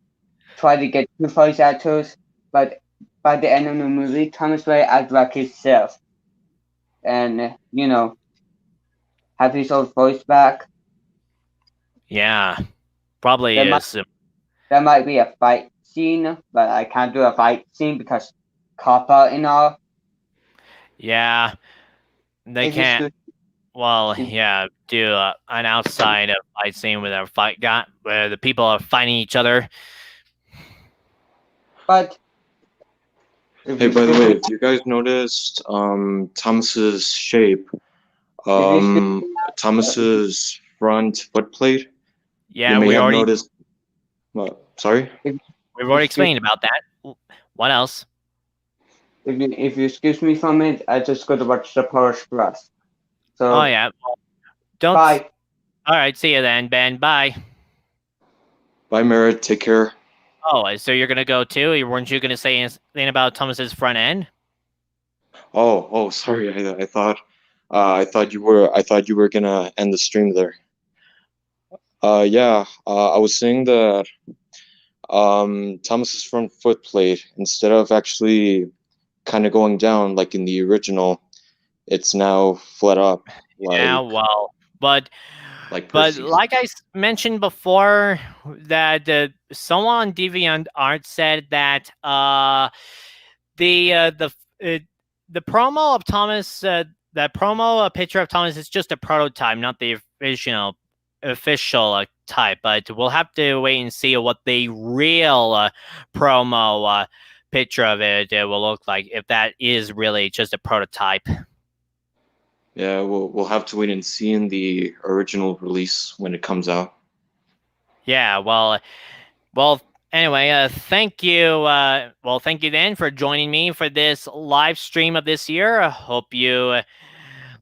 try to get two voice actors, but by the end of the movie, Thomas will act like himself, and have his old voice back. Yeah, probably There is. there might be a fight scene, but I can't do a fight scene because copper and all. Yeah, they It's just can't. Well, If, yeah, do an outside fight scene with a fight guy where the people are fighting each other. but if Hey, you by the excuse way, me, if you guys noticed Thomas's shape, if you excuse Thomas's front foot plate, you Yeah, may have noticed. Sorry? if, we've already excuse explained about that. What else? if you excuse me for a minute, I just got to watch the Power Express. Oh So yeah. Don't. bye. All right. See you then, Ben. Bye. Bye, Merritt. Take care. Oh, so you're gonna go too? Weren't you gonna say anything about Thomas's front end? Oh, sorry. I thought you were gonna end the stream there. Yeah. I was saying that Thomas's front foot plate, instead of actually kind of going down like in the original, it's now flat up, Yeah. Well, but Percy's. like I mentioned before, that someone on DeviantArt said that the uh, the uh, the promo of Thomas, that promo picture of Thomas is just a prototype, not the official type. But we'll have to wait and see what the real promo picture of it will look like, if that is really just a prototype. Yeah, we'll have to wait and see in the original release when it comes out. Yeah, well. Anyway, thank you. Thank you then for joining me for this live stream of this year. I hope you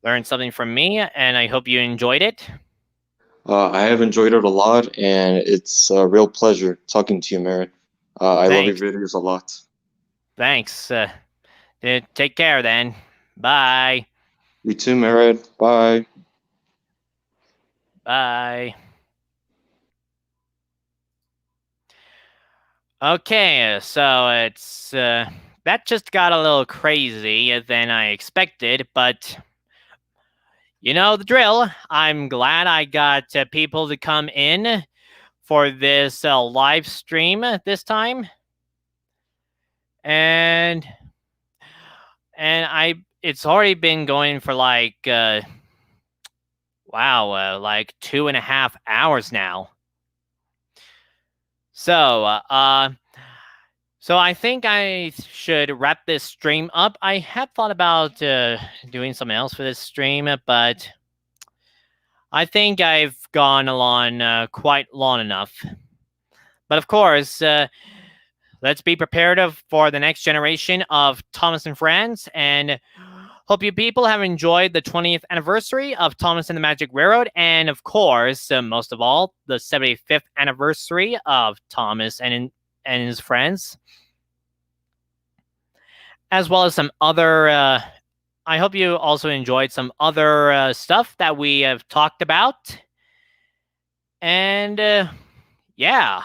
learned something from me, and I hope you enjoyed it. I have enjoyed it a lot, and it's a real pleasure talking to you, Merritt. I love your Thanks. videos a lot. Thanks. Take care then. Bye. You too, Merritt. Bye. Bye. Okay, so it's that just got a little crazy than I expected, but you know the drill. I'm glad I got people to come in for this live stream this time, and it's already been going for like like 2.5 hours now. So I think I should wrap this stream up. I had thought about doing something else for this stream, but I think I've gone along quite long enough. But of course, let's be prepared for the next generation of Thomas and Friends, and hope you people have enjoyed the 20th anniversary of Thomas and the Magic Railroad, and of course, most of all, the 75th anniversary of Thomas and his friends, as well as some other. I hope you also enjoyed some other stuff that we have talked about, and yeah.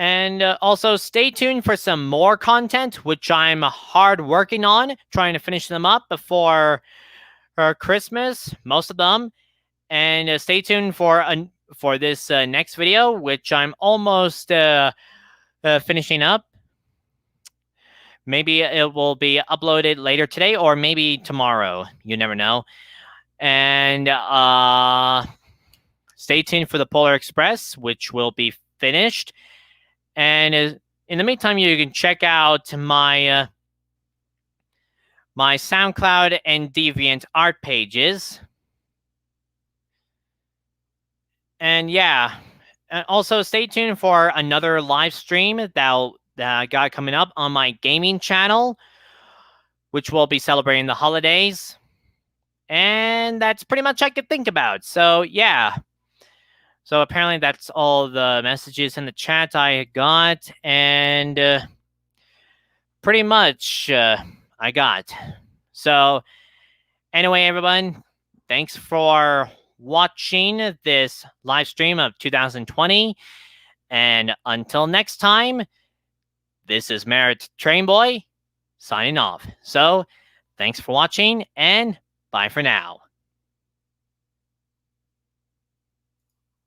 And also stay tuned for some more content, which I'm hard working on, trying to finish them up before Christmas, most of them. And stay tuned for this next video, which I'm almost finishing up. Maybe it will be uploaded later today or maybe tomorrow. You never know. And stay tuned for the Polar Express, which will be finished. And in the meantime, you can check out my my SoundCloud and DeviantArt pages. And yeah, and also stay tuned for another live stream that I got coming up on my gaming channel, which will be celebrating the holidays. And that's pretty much I could think about. So yeah. So apparently that's all the messages in the chat I got, and pretty much I got. So anyway, everyone, thanks for watching this live stream of 2020. And until next time, this is Merritt Trainboy signing off. So thanks for watching, and bye for now.